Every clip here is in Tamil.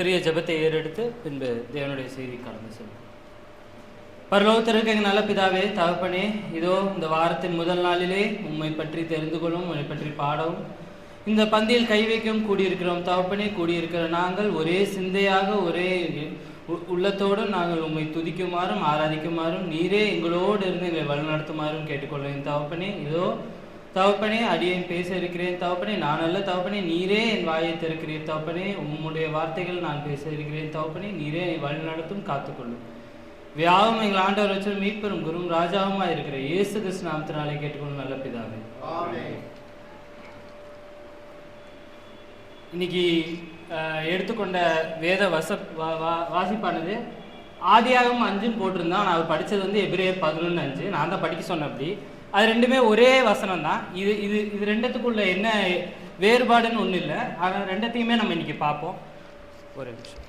சிறிய ஜெபத்தை ஏறெடுத்து பின்பு தேவனுடைய செய்தி கடந்து செல்லும். பரலோகத்தில் இருக்க எங்கள் நல்ல பிதாவே, தகப்பனே, இதோ இந்த வாரத்தின் முதல் நாளிலே உம்மை பற்றி தெரிந்து கொள்ளும், உம்மை பற்றி பாடவும் இந்த பந்தியில் கை வைக்கவும் கூடியிருக்கிறோம். தகப்பனே, கூடியிருக்கிற நாங்கள் ஒரே சிந்தையாக ஒரே உள்ளத்தோடு நாங்கள் உம்மை துதிக்குமாறும் ஆராதிக்குமாறும் நீரே எங்களோடு இருந்து எங்களை வழிநடத்துமாறும் கேட்டுக்கொள்வேன். தகப்பனே, இதோ தகப்பனே, அடியேன் பேச இருக்கிறேன். தகப்பனே, நான் அல்ல தகப்பனே, நீரே என் வாயை திறக்கிறேன். தகப்பனே, உம்முடைய வார்த்தைகள் நான் பேச இருக்கிறேன். தகப்பனே, நீரே வழி நடத்தும், காத்துக்கொள்ளும். வியாவும் எங்கள் ஆண்டவர் வச்சு மீட்பெரும் குரும் ராஜாவுமா இருக்கிற இயேசு கிறிஸ்து நாமத்தினாலே கேட்டுக்கொள்ளும் நல்ல பிதாவே. இன்னைக்கு எடுத்துக்கொண்ட வேத வாசிப்பானது ஆதியாகமம் 5 போட்டிருந்தான். நான் அவர் படித்தது வந்து எபிரேயர் 11:5. நான் தான் படிக்க சொன்னேன். அப்படி அது ரெண்டுமே ஒரே வசனம் தான். இது ரெண்டுத்துக்குள்ள என்ன வேறுபாடுன்னு ஒன்றும் இல்லை. ஆனால் ரெண்டத்தையுமே நம்ம இன்னைக்கு பார்ப்போம். ஒரு நிமிஷம்.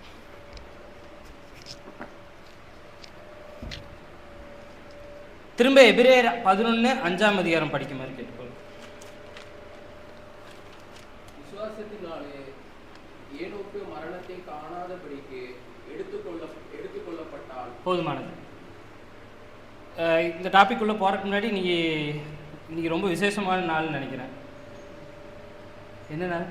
திரும்ப எபிரேயர் 11:5 படிக்குமாறு கேட்டுக்கொள்ளும். விசுவாசத்தினாலே ஏனோக்கு மரணத்தை காணாதபடிக்கு எடுத்துக்கொள்ளப்பட்டால் போதுமானது. இந்த டாபிக் உள்ள போறதுக்கு முன்னாடி இன்னைக்கு ரொம்ப விசேஷமான நாள்னு நினைக்கிறேன். என்ன நாள்?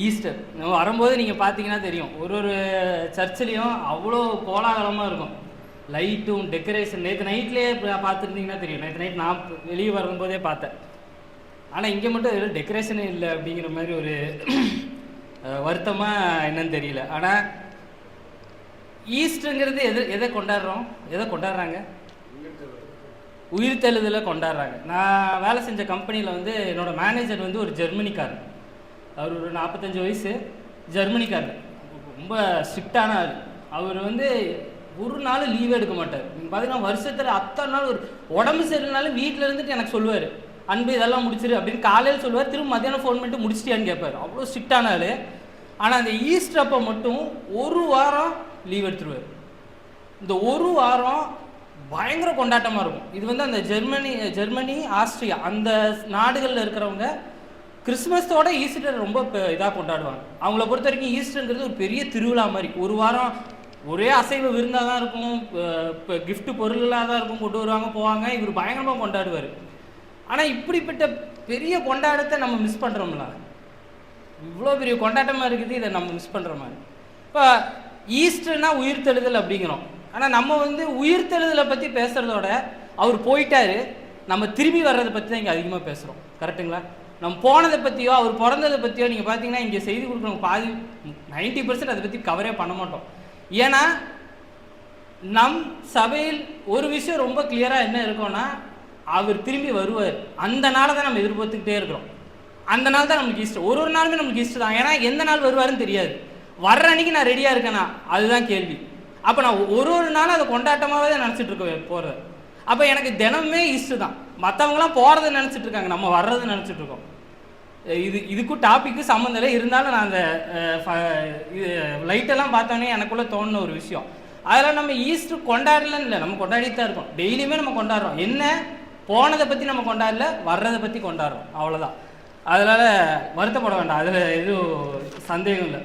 ஈஸ்டர். நம்ம வரும்போது நீங்கள் பார்த்தீங்கன்னா தெரியும், ஒரு சர்ச்சிலையும் அவ்வளோ கோலாகலமாக இருக்கும். லைட்டும் டெக்கரேஷன். நேற்று நைட்லேயே பார்த்துருந்தீங்கன்னா தெரியும். நேற்று நைட் நான் வெளியே வரும்போதே பார்த்தேன். ஆனால் இங்கே மட்டும் எதுவும் டெக்கரேஷனே இல்லை அப்படிங்கிற மாதிரி ஒரு வருத்தமாக என்னன்னு தெரியல. ஆனால் ஈஸ்டருங்கிறது எதை கொண்டாடுறாங்க? உயிர்த்தெழுதலை கொண்டாடுறாங்க. நான் வேலை செஞ்ச கம்பெனியில் வந்து என்னோடய மேனேஜர் வந்து ஒரு ஜெர்மனிக்காரர். அவர் ஒரு 45 வயசு ஜெர்மனிக்காரர். ரொம்ப ஸ்ட்ரிக்டான ஆள். அவர் வந்து ஒரு நாள் லீவே எடுக்க மாட்டார். நீங்கள் பார்த்தீங்கன்னா வருஷத்தில் அத்தனை நாள் ஒரு உடம்பு சரியில்லைனாலும் வீட்டில் இருந்துட்டு எனக்கு சொல்லுவார், அன்பு இதெல்லாம் முடிச்சிரு அப்படின்னு காலையில் சொல்லுவார். திரும்ப மத்தியானம் ஃபோன் பண்ணிட்டு முடிச்சிட்டியான்னு கேட்பார். அவ்வளோ ஸ்ட்ரிக்டான ஆள். ஆனால் அந்த ஈஸ்டர் அப்போ மட்டும் ஒரு வாரம் லீவ் எடுத்துருவார். இந்த ஒரு வாரம் பயங்கர கொண்டாட்டமாக இருக்கும். இது வந்து அந்த ஜெர்மனி ஆஸ்திரியா அந்த நாடுகளில் இருக்கிறவங்க கிறிஸ்மஸோட ஈஸ்டர் ரொம்ப இதாக கொண்டாடுவாங்க. அவங்கள பொறுத்த வரைக்கும் ஈஸ்டருங்கிறது ஒரு பெரிய திருவிழா மாதிரி. ஒரு வாரம் ஒரே அசைவ விருந்தாக தான் இருக்கும். இப்போ கிஃப்ட் பொருளாக தான் இருக்கும். கொண்டு வருவாங்க, போவாங்க. இவர் பயங்கரமாக கொண்டாடுவார். ஆனால் இப்படிப்பட்ட பெரிய கொண்டாட்டத்தை நம்ம மிஸ் பண்ணுறோம்ல. இவ்வளோ பெரிய கொண்டாட்டமாக இருக்குது, இதை நம்ம மிஸ் பண்ணுற மாதிரி. இப்போ ஈஸ்டர்னா உயிர்த்தெழுதல் அப்படிங்கிறோம். ஆனால் நம்ம வந்து உயிர்த்தெழுதலை பற்றி பேசுகிறதோட அவர் போயிட்டாரு, நம்ம திரும்பி வர்றதை பற்றி தான் இங்கே அதிகமாக பேசுகிறோம். கரெக்டுங்களா? நம்ம போனதை பற்றியோ அவர் பிறந்ததை பற்றியோ நீங்கள் பார்த்தீங்கன்னா இங்கே செய்தி கொடுக்குறவங்க 90% அதை பற்றி கவரே பண்ண மாட்டோம். ஏன்னா நம் சபையில் ஒரு விஷயம் ரொம்ப கிளியராக என்ன இருக்கும்னா, அவர் திரும்பி வருவார். அந்த நாளை தான் நம்ம எதிர்பார்த்துக்கிட்டே இருக்கிறோம். அந்த நாள் தான் நமக்கு ஈஸ்டர். ஒரு நாளுமே நமக்கு ஈஸ்டர் தான். ஏன்னா எந்த நாள் வருவாருன்னு தெரியாது. வர்ற அன்னைக்கு நான் ரெடியாக இருக்கேனா, அதுதான் கேள்வி. அப்போ நான் ஒரு நாளும் அதை கொண்டாட்டமாகவே தான் நினச்சிட்டு இருக்கேன் போகிறது. அப்போ எனக்கு தினமுமே ஈஸ்டர் தான். மற்றவங்களாம் போகிறத நினச்சிட்டு இருக்காங்க, நம்ம வர்றது நினச்சிட்டு இருக்கோம். இதுக்கும் டாப்பிக்கு சம்மந்தம் இல்லை. இருந்தாலும் நான் அந்த லைட்டெல்லாம் பார்த்தோன்னே எனக்குள்ளே தோணுன ஒரு விஷயம். அதெல்லாம் நம்ம ஈஸ்டர் கொண்டாடலன்னு இல்லை, நம்ம கொண்டாடிட்டு தான் இருக்கோம். டெய்லியுமே நம்ம கொண்டாடுறோம். என்ன போனதை பற்றி நம்ம கொண்டாடல, வர்றதை பற்றி கொண்டாடுறோம், அவ்வளோதான். அதனால் வருத்தப்பட வேண்டாம், அதில் எதுவும் சந்தேகம் இல்லை.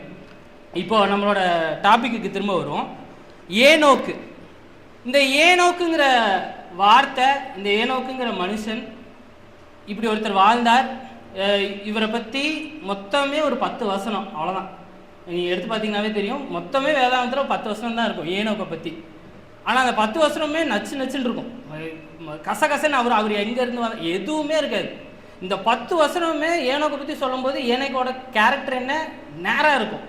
இப்போ நம்மளோட டாப்பிக்கு திரும்ப வருவோம். ஏனோக்கு. இந்த ஏனோக்குங்கிற வார்த்தை, இந்த ஏனோக்குங்கிற மனுஷன் இப்படி ஒருத்தர் வாழ்ந்தார். இவரை பற்றி மொத்தமே ஒரு 10 வசனம், அவ்வளோதான். நீங்கள் எடுத்து பார்த்தீங்கன்னாவே தெரியும். மொத்தமே வேதாந்தத்தில் 10 வசனம் தான் இருக்கும் ஏனோக்கை பற்றி. ஆனால் அந்த 10 வசனமே நச்சுன்னு இருக்கும். கசகசன்னு அவர் எங்கேருந்து வந்த எதுவுமே இருக்காது. இந்த 10 வசனமே ஏனோக்கை பற்றி சொல்லும்போது ஏனோக்கோட கேரக்டர் என்ன நேராக இருக்கும்.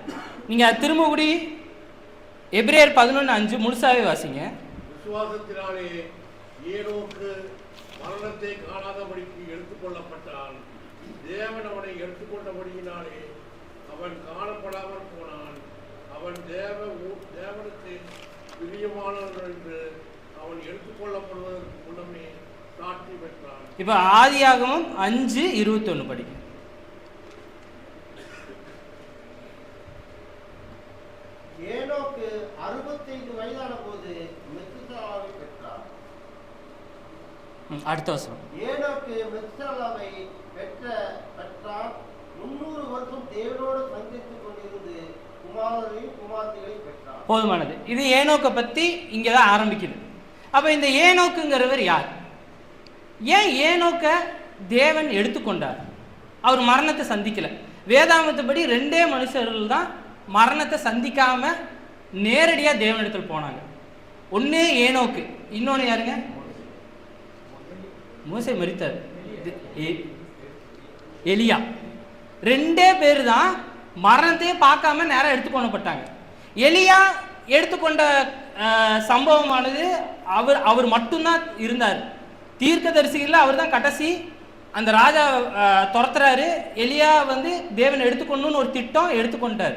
நீங்கள் திரும்ப கூடி எபிரேயர் 11:5 முழுசாவே வாசிங்க. விசுவாசத்தினாலே ஏனோக்கு மரணத்தை காணாதபடிக்கு எடுத்துக்கொள்ளப்பட்டான். தேவன் அவனை எடுத்துக்கொண்டபடியினாலே அவன் காணப்படாமல் போனான். அவன் தேவனுக்கு பிரியமானவன் என்று அவன் எடுத்துக்கொள்ளப்படுவதற்கு முன்னமே சாட்சி பெற்றான். இப்ப ஆதியாகமம் 5:21 படிக்க. ஏனோக்கு 65 வயதான போது மெத்துசலாவை பெற்றார். அடுத்த வசனம். ஏனோக்கு மெத்துசலாவை பெற்றார். 300 வருஷம் தேவனோடு சந்தித்துக் கொண்டிருந்து குமாரரையும் குமார்த்திகளையும் பெற்றார். போதுமானது. இது ஏனோக்கை பற்றி இங்கே தான் ஆரம்பிக்குது. அப்போ இந்த ஏனோக்குங்கிறவர் யார்? ஏன் ஏனோக்கை தேவன் எடுத்துக்கொண்டார்? அவர் மரணத்தை சந்திக்கலை. வேதாமத்தபடி 2 மனுஷர்கள் தான் மரணத்தை சந்திக்காம நேரடியாக தேவனிடத்தில் போனாங்க. ஒன்று ஏனோக்கு, இன்னொன்று யாருங்க? மோசே மரித்தார். எலியா. 2 பேர் தான் மரணத்தையே பார்க்காம நேரம் எடுத்துக்கொள்ளப்பட்டாங்க. எலியா எடுத்துக்கொண்ட சம்பவமானது அவர் மட்டும்தான் இருந்தார். தீர்க்கதரிசிகளில் அவர் தான் கடைசி. அந்த ராஜா துரத்துறாரு. எலியா வந்து தேவன் எடுத்துக்கொள்ளணும்னு ஒரு திட்டம் எடுத்துக்கொண்டார்.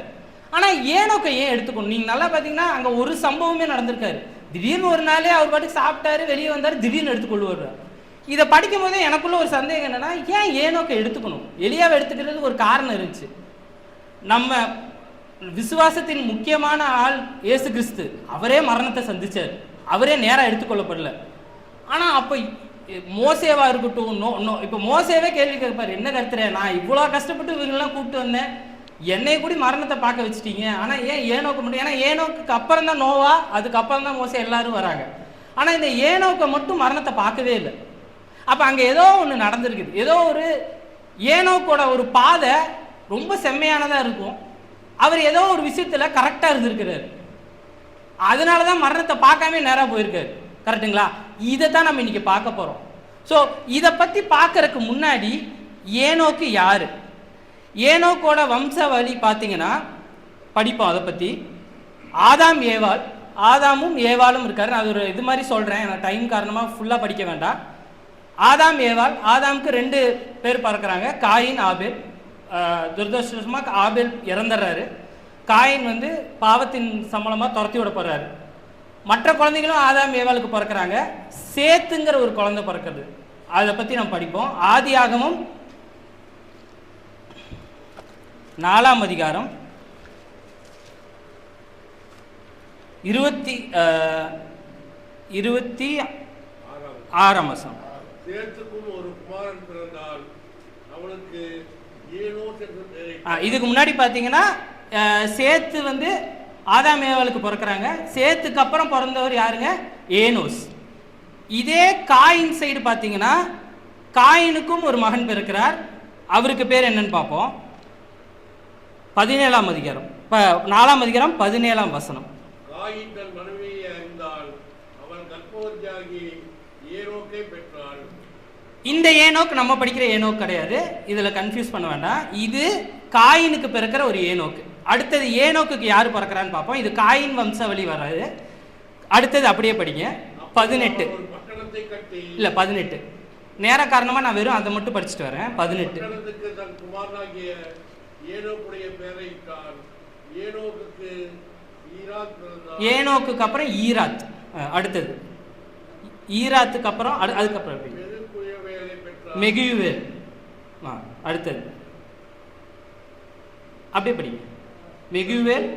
ஆனால் ஏனோக்கை ஏன் எடுத்துக்கணும்? நீங்கள் நல்லா பார்த்தீங்கன்னா அங்கே ஒரு சம்பவமே நடந்திருக்காரு. திடீர்னு ஒரு நாளே அவர் பாட்டுக்கு சாப்பிட்டாரு, வெளியே வந்தார், திடீர்னு எடுத்துக்கொள்வார். இதை படிக்கும் போதே எனக்குள்ள ஒரு சந்தேகம் என்னன்னா, ஏன் ஏனோக்கை எடுத்துக்கணும்? எலியாவை எடுத்துக்கிறது ஒரு காரணம் இருந்துச்சு. நம்ம விசுவாசத்தின் முக்கியமான ஆள் இயேசு கிறிஸ்து. அவரே மரணத்தை சந்திச்சார், அவரே நேராக எடுத்துக்கொள்ளப்படல. ஆனால் அப்போ மோசேவா இருக்கட்டும், இப்போ மோசேவே கேள்வி கேட்பார், என்ன கருத்துற, நான் இவ்வளோ கஷ்டப்பட்டு இவங்கெல்லாம் கூப்பிட்டு வந்தேன், என்னை கூட மரணத்தை பார்க்க வச்சுட்டீங்க, ஆனால் ஏன் ஏனோக்க மட்டும்? ஏன்னா ஏனோக்கு அப்புறம் தான் நோவா, அதுக்கப்புறம் தான் மோசே எல்லாரும் வராங்க. ஆனால் இந்த ஏனோக்கை மட்டும் மரணத்தை பார்க்கவே இல்லை. அப்போ அங்கே ஏதோ ஒன்று நடந்திருக்குது. ஏதோ ஒரு ஏனோக்கோட ஒரு பாதை ரொம்ப செம்மையானதாக இருக்கும். அவர் ஏதோ ஒரு விஷயத்தில் கரெக்டாக இருந்திருக்கிறார். அதனால தான் மரணத்தை பார்க்காம நேராக போயிருக்காரு. கரெக்டுங்களா? இதை தான் நம்ம இன்னைக்கு பார்க்க போகிறோம். ஸோ இதை பற்றி பார்க்கறதுக்கு முன்னாடி ஏனோக்கு யார்? ஏனோக்கோட வம்சாவளி பார்த்தீங்கன்னா படிப்போம். அதை பற்றி ஆதாம் ஏவாள், ஆதாமும் ஏவாளும் இருக்காரு. நான் ஒரு இது மாதிரி சொல்கிறேன், நான் டைம் காரணமாக ஃபுல்லாக படிக்க வேண்டாம். ஆதாம் ஏவாள். ஆதாமுக்கு 2 பேர் பிறக்கிறாங்க, காயின் ஆபேல். துரதிருஷ்டவசமாக ஆபேல் இறந்துடுறாரு. காயின் வந்து பாவத்தின் சம்பளமாக துரத்தி விட போகிறாரு. மற்ற குழந்தைகளும் ஆதாம் ஏவாளுக்கு பிறக்கிறாங்க. சேத்துங்கிற ஒரு குழந்தை பிறக்கிறது. அதை பற்றி நம்ம படிப்போம். ஆதியாகமம் 4ஆம் அதிகாரம் 26ஆம் வசனம். சேத்துக்கும் ஒரு குமாரன் பிறந்தால் அவனுக்கு ஏனோஸ் என்று பெயர். இதுக்கு முன்னாடி பார்த்தீங்கன்னா சேத்து வந்து ஆதாம் ஏவாளுக்கு பிறக்கிறாங்க. சேத்துக்கு அப்புறம் பிறந்தவர் யாருங்க? ஏனோஸ். இதே காயின் சைடு பார்த்தீங்கன்னா காயினுக்கும் ஒரு மகன் பிறக்கிறார். அவருக்கு பேர் என்னன்னு பார்ப்போம். 17ஆம் அதிகாரம் 4ஆம் அதிகாரம் 17ஆம் வசனம். காயின் தன் மனைவியை அறிந்தால் அவன் கர்ப்பவதியாகி ஏனோக்கை பெற்றாள். இந்த ஏனோக் நம்ம படிக்கிற ஏனோக் கிடையாது, இதில் கன்ஃபியூஸ் பண்ண வேண்டாம். இது காயினுக்கு பிறக்கிற ஒரு ஏனோக்கு. அடுத்தது ஏனோக்கு யார் பிறக்கிறான்னு பார்ப்போம். இது காயின் வம்சாவளி வராது. அடுத்தது அப்படியே படிங்க. 18 இல்லை 18 நேர காரணமாக நான் வெறும் அதை மட்டும் படிச்சுட்டு வரேன். 18 தன் குமாரனாகிய ஏனோக்குடைய பெயரை இட்டான். ஏனோக்குக்கு ஈராத் பிறந்தான். ஏனோக்குக்கு அப்புறம் ஈராத். அடுத்தது ஈராத்துக்கு அப்புறம் அதுக்கப்புறம் மெகுவேல். அடுத்தது அப்படியே படிங்க. மெகுவேல்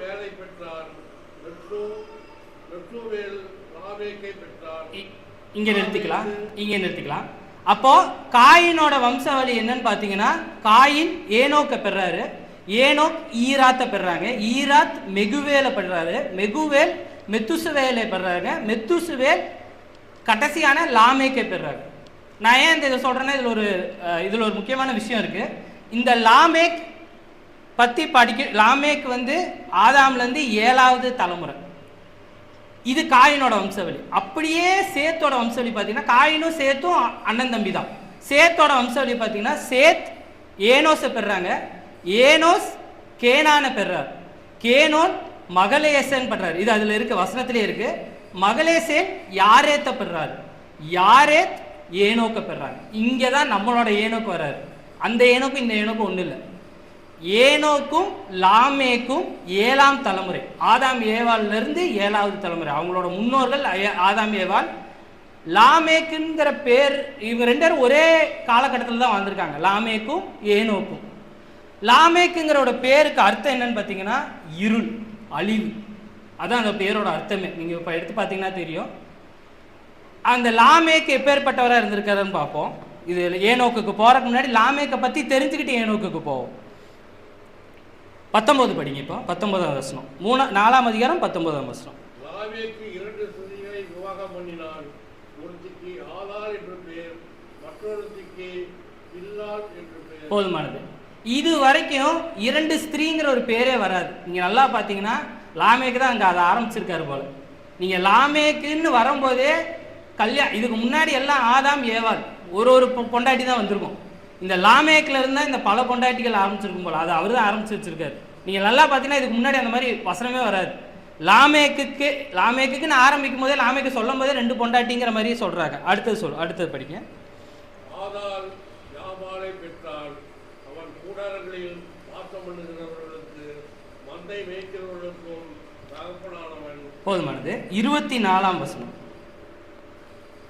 வேலை பெற்றார். இங்கே நிறுத்திக்கலாம். அப்போ காயினோட வம்சாவளி என்னன்னு பார்த்தீங்கன்னா, காயின் ஏனோக்கை பெறாரு, ஏனோக் ஈராத்தை பெறாங்க, ஈராத் மெகுவேலை பெறாரு, மெகுவேல் மெத்துசுவேலை பெறாங்க, மெத்துசுவேல் கடைசியான லாமேக்கை பெறாரு. நான் ஏன் இதை சொல்றேன்னா, இதில் ஒரு முக்கியமான விஷயம் இருக்கு. இந்த லாமேக் பற்றி லாமேக் வந்து ஆதாம்லேருந்து 7வது தலைமுறை. இது காயினோட வம்சாவளி. அப்படியே சேத்தோட வம்சாவளி பார்த்தீங்கன்னா, காயினும் சேத்தும் அண்ணன் தம்பி தான். சேத்தோட வம்சாவளி பார்த்தீங்கன்னா, சேத் ஏனோஸை பெறாங்க, ஏனோஸ் கேனானை பெறார், கேனோன் மகளேசன் பெறாரு. இது அதில் இருக்கு, வசனத்திலே இருக்கு. மகளேசேன் யாரேத்தை பெறாரு, யாரேத் ஏனோக்கை பெறாங்க. இங்கே தான் நம்மளோட ஏனோக்கு வர்றாரு. அந்த ஏனோக்கும் இந்த ஏனோக்கும் ஒன்றும் இல்லை. ஏனோக்கும் லாமேக்கும் 7ஆம் தலைமுறை. ஆதாம் ஏவாளிலிருந்து 7வது தலைமுறை. அவங்களோட முன்னோர்கள் ஆதாம் ஏவாள். லாமேக்குங்கிற பேர், இவங்க 2 பேரும் ஒரே காலகட்டத்தில் தான் வந்திருக்காங்க, லாமேக்கும் ஏனோக்கும். லாமேக்குங்கிறோட பேருக்கு அர்த்தம் என்னன்னு பார்த்தீங்கன்னா, இருள், அழிவு. அதான் அந்த பேரோட அர்த்தமே. நீங்கள் இப்போ எடுத்து பார்த்தீங்கன்னா தெரியும். அந்த லாமேக்கு எப்பேற்பட்டவராக இருந்திருக்காருன்னு பார்ப்போம். இது ஏனோக்குக்கு போகிறதுக்கு முன்னாடி லாமேக்கை பற்றி தெரிஞ்சுக்கிட்டு ஏனோக்குக்கு போவோம். 19 படிங்க. இப்போ 19ஆம் வசனம், 4ஆம் அதிகாரம் 19ஆம் வசனம். லாமேக்கு 2 ஸ்திரீகளை விவாகம் பண்ணினான். ஒருத்திக்கு ஆதார் என்று பெயர், மற்றொருத்திக்கு பில்லாள் என்று பெயர். போதுமானது. இது வரைக்கும் 2 ஸ்திரீங்கிற ஒரு பேரே வராது. நீங்கள் நல்லா பார்த்தீங்கன்னா லாமேக்கு தான் அங்கே அதை ஆரம்பிச்சிருக்காரு போல. நீங்கள் லாமேக்குன்னு வரும்போதே இதுக்கு முன்னாடி எல்லாம் ஆதாம் ஏவாள் ஒரு பொண்டாட்டி தான் வந்திருக்கும். இந்த லாமேக்கில் இருந்தால் இந்த பல பொண்டாட்டிகள் ஆரம்பிச்சிருக்கும் போல. அது அவர் தான் ஆரம்பிச்சு வச்சிருக்காரு. நீங்கள் நல்லா பார்த்தீங்கன்னா இதுக்கு முன்னாடி அந்த மாதிரி வசனமே வராது. லாமேக்குன்னு ஆரம்பிக்கும் போதே லாமேக்கு சொல்லும் போதே 2 பொண்டாட்டிங்கிற மாதிரியே சொல்கிறாங்க. அடுத்தது படிங்க. ஆதாள் யாபாலை பெற்றாள். அவன் கூடாரங்களில் வாசம் பண்ணுகிறவர்களுக்கு மந்தை மேய்க்கிறவர்களுக்கும் தகப்பனானவன். போதுமானது. 24ஆம் வசனம்.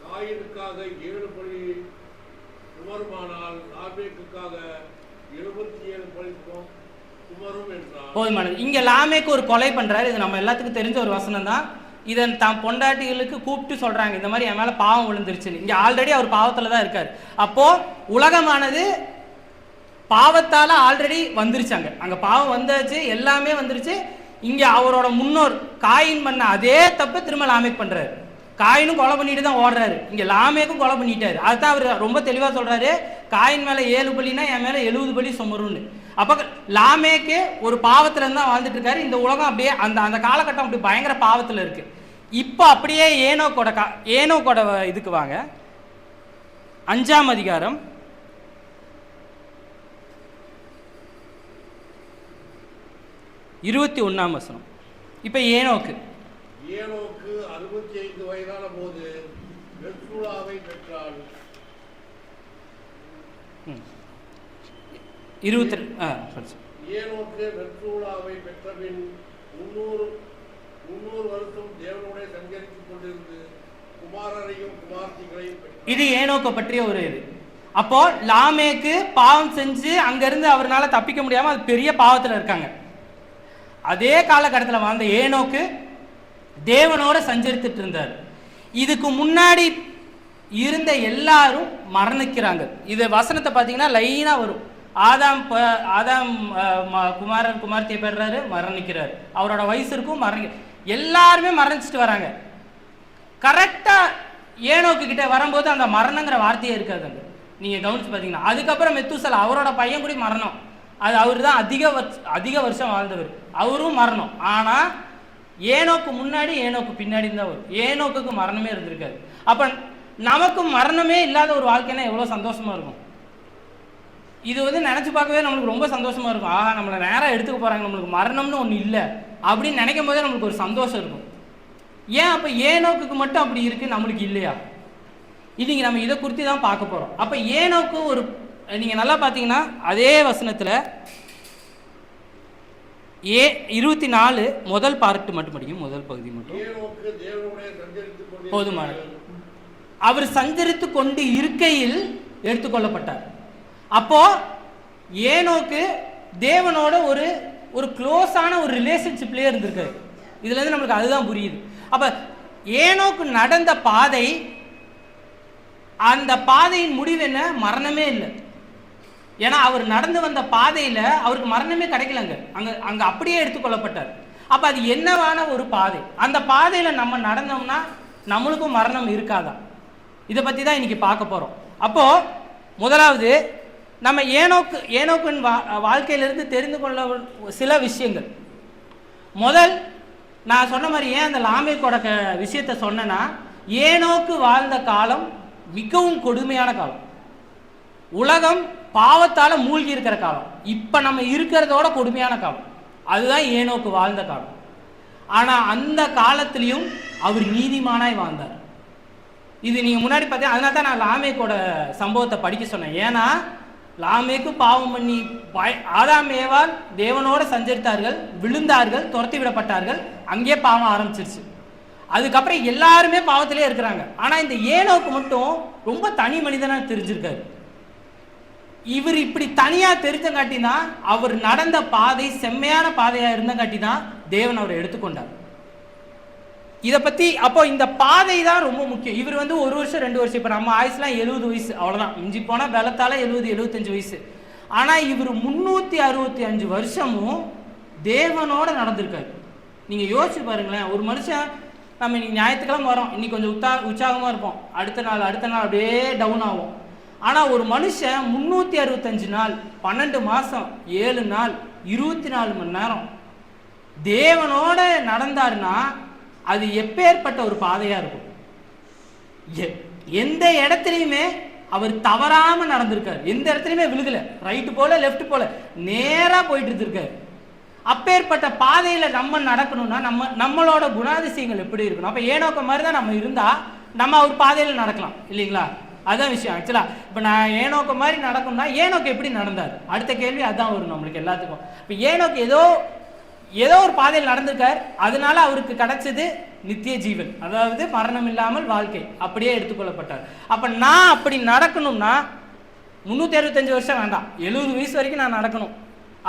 காயினுக்காக 7 பலி குமருமானால் லாமேக்குக்காக 77 பலி குமரும் என்றார். போதுமானது. இங்கே லாமேக்கு ஒரு கொலை பண்ணுறாரு. இது நம்ம எல்லாத்துக்கும் தெரிஞ்ச ஒரு வசனம் தான். இதை தான் பொண்டாட்டிகளுக்கு கூப்பிட்டு சொல்கிறாங்க, இந்த மாதிரி என் மேலே பாவம் விழுந்துருச்சுன்னு. இங்கே ஆல்ரெடி அவர் பாவத்தில் தான் இருக்கார். அப்போது உலகமானது பாவத்தால் ஆல்ரெடி வந்துருச்சாங்க. அங்கே பாவம் வந்தாச்சு, எல்லாமே வந்துருச்சு. இங்கே அவரோட முன்னோர் காயின் பண்ண அதே தப்பு திரும்ப லாமேக் பண்ணுறாரு. காயினும் கொலை பண்ணிட்டு தான் ஓடுறாரு. இங்கே லாமேக்கும் கொலை பண்ணிட்டாரு. அதுதான் அவர் ரொம்ப தெளிவாக சொல்கிறாரு, காயின் மேலே 7 பலினா என் மேலே 70 பலி சுமரும்னு. அப்போ லாமேக்கு ஒரு பாவத்தில் இருந்து தான் வாழ்ந்துட்டு இருக்காரு. இந்த உலகம் அப்படியே அந்த காலகட்டம் அப்படி பயங்கர பாவத்தில் இருக்கு. இப்போ அப்படியே ஏனோக்கோட இதுக்கு வாங்க. 5ஆம் அதிகாரம் 21ஆம் வசனம். இப்போ ஏனோக்கு 65 வயதான போது மெத்தூலாவை பெற்றாள். 22 மெத்தூலாவை பெற்றபின் 300 வருஷம் தேவனுடைய சஞ்சரித்துக் கொண்டிருந்து குமாரரையும் குமார்த்திகளையும் பெற்றார். இது ஏனோக்கை பற்றிய ஒரு இது. அப்போ லாமேக்கு பாவம் செஞ்சு அங்கிருந்து அவரால் தப்பிக்க முடியாம அது பெரிய பாவத்தில் இருக்காங்க. அதே காலகட்டத்தில் வாழ்ந்த ஏனோக்கு தேவனோட சஞ்சரித்துட்டு இருந்தார். இதுக்கு முன்னாடி இருந்த எல்லாரும் மரணிக்கிறாங்க. இது வசனத்தை பார்த்தீங்கன்னா லைனாக வரும். ஆதாம் குமார்த்தியை பெறாரு, மரணிக்கிறாரு. அவரோட வயசு இருக்கும், எல்லாருமே மரணிச்சுட்டு வராங்க. கரெக்டாக ஏனோக்கு கிட்ட வரும்போது அந்த மரணங்கிற வார்த்தையே இருக்காதுங்க. நீங்கள் கவனிச்சு பார்த்தீங்கன்னா அதுக்கப்புறம் மெத்துசலா அவரோட பையன் கூட மரணம். அது அவர் தான் அதிக வருஷம் வாழ்ந்தவர், அவரும் மரணம். ஆனால் ஏனோக்கு முன்னாடி ஏனோக்கு பின்னாடி தான் வரும். ஏனோக்கு மரணமே இருந்திருக்காது. அப்போ நமக்கு மரணமே இல்லாத ஒரு வாழ்க்கைன்னா எவ்வளோ சந்தோஷமா இருக்கும். இது வந்து நினச்சி பார்க்கவே நம்மளுக்கு ரொம்ப சந்தோஷமா இருக்கும். ஆஹா, நம்மளை நேராக எடுத்துக்க போகிறாங்க, நம்மளுக்கு மரணம்னு ஒன்று இல்லை அப்படின்னு நினைக்கும் போதே நம்மளுக்கு ஒரு சந்தோஷம் இருக்கும். ஏன் அப்போ ஏனோக்கு மட்டும் அப்படி இருக்குது, நம்மளுக்கு இல்லையா? இன்னைக்கு நம்ம இதை குறித்து தான் பார்க்க போகிறோம். அப்போ ஏனோக்கு ஒரு நீங்கள் நல்லா பார்த்தீங்கன்னா அதே வசனத்தில் 24 முதல் பார்ட்டு மட்டும் படிக்கும், முதல் பகுதி மட்டும் போதுமானது. அவர் சஞ்சரித்து கொண்டு இருக்கையில் எடுத்துக்கொள்ளப்பட்டார். அப்போ ஏனோக்கு தேவனோட ஒரு க்ளோஸான ஒரு ரிலேஷன்ஷிப்லேயே இருந்திருக்காரு. இதுலேருந்து நம்மளுக்கு அதுதான் புரியுது. அப்போ ஏனோக்கு நடந்த பாதை, அந்த பாதையின் முடிவு என்ன? மரணமே இல்லை. ஏன்னா அவர் நடந்து வந்த பாதையில் அவருக்கு மரணமே கிடைக்கலங்க. அங்கே அப்படியே எடுத்துக்கொள்ளப்பட்டார். அப்போ அது என்னவான ஒரு பாதை? அந்த பாதையில் நம்ம நடந்தோம்னா நம்மளுக்கும் மரணம் இருக்காதா? இதை பற்றி தான் இன்னைக்கு பார்க்க போகிறோம். அப்போது முதலாவது நம்ம ஏனோக்கின் வாழ்க்கையிலிருந்து தெரிந்து கொள்ள சில விஷயங்கள். முதல், நான் சொன்ன மாதிரி ஏன் அந்த லாமேக்கோட விஷயத்தை சொன்னேன்னா, ஏனோக்கு வாழ்ந்த காலம் மிகவும் கொடுமையான காலம். உலகம் பாவத்தால் மூழ்கி இருக்கிற காலம். இப்போ நம்ம இருக்கிறதோட கொடுமையான காலம். அதுதான் ஏனோக்கு வாழ்ந்த காலம். ஆனால் அந்த காலத்திலையும் அவர் நீதிமானாய் வாழ்ந்தார். இது நீங்கள் முன்னாடி பார்த்தீங்க. அதனால தான் நான் லாமேக்கோட சம்பவத்தை படிக்க சொன்னேன். ஏன்னா லாமேக்கு பாவம் பண்ணி ஆதாம் ஏவாள் தேவனோட சஞ்சரித்தார்கள், விழுந்தார்கள், துரத்தி விடப்பட்டார்கள். அங்கேயே பாவம் ஆரம்பிச்சிருச்சு. அதுக்கப்புறம் எல்லாருமே பாவத்திலே இருக்கிறாங்க. ஆனால் இந்த ஏனோக்கு மட்டும் ரொம்ப தனி மனிதனாக தெரிஞ்சிருக்காரு. இவர் இப்படி தனியாக தெரிஞ்சங்காட்டி தான் அவர் நடந்த பாதை செம்மையான பாதையாக இருந்தங்காட்டி தான் தேவன் அவரை எடுத்துக்கொண்டார். இதை பற்றி அப்போ இந்த பாதை தான் ரொம்ப முக்கியம். இவர் வந்து 1 வருஷம் 2 வருஷம், இப்போ நம்ம ஆயுஸ்லாம் 70 வயசு அவ்வளோதான். மிஞ்சி போனால் பலத்தால் 70-75 வயசு. ஆனால் இவர் 365 வருஷமும் தேவனோட நடந்திருக்காரு. நீங்கள் யோசிச்சு பாருங்களேன், ஒரு மனுஷன் நம்ம இன்னைக்கு ஞாயிற்றுக்கிழமை வரோம், இன்னைக்கு கொஞ்சம் உற்சாகமாக இருப்போம், அடுத்த நாள் அப்படியே டவுன் ஆகும். ஆனால் ஒரு மனுஷன் 365 நாள் 12 மாதம் 7 நாள் 24 மணி நேரம் தேவனோட நடந்தாருன்னா அது எப்பேற்பட்ட ஒரு பாதையாக இருக்கும். எந்த இடத்துலையுமே அவர் தவறாம நடந்திருக்காரு, எந்த இடத்துலையுமே விழுகல, ரைட்டு போல லெஃப்ட் போல நேராக போயிட்டு இருக்காரு. அப்பேற்பட்ட பாதையில நம்ம நடக்கணும்னா நம்மளோட குணாதிசயங்கள் எப்படி இருக்கணும்? அப்ப ஏனோக்க மாதிரி தான் நம்ம இருந்தா நம்ம அவர் பாதையில நடக்கலாம் இல்லைங்களா? அதான் விஷயம். ஆக்சுவலா இப்ப நான் ஏனோக்க மாதிரி நடக்கணும்னா ஏனோக்கு எப்படி நடந்தார்? அடுத்த கேள்வி அதான் வரும் நம்மளுக்கு எல்லாத்துக்கும். இப்ப ஏனோக்கு ஏதோ ஒரு பாதையில் நடந்திருக்கார், அதனால அவருக்கு கிடைச்சது நித்திய ஜீவன், அதாவது மரணம் இல்லாமல் வாழ்க்கை, அப்படியே எடுத்துக்கொள்ளப்பட்டார். அப்ப நான் அப்படி நடக்கணும்னா 365 வருஷம் வேண்டாம், 70 வயசு வரைக்கும் நான் நடக்கணும்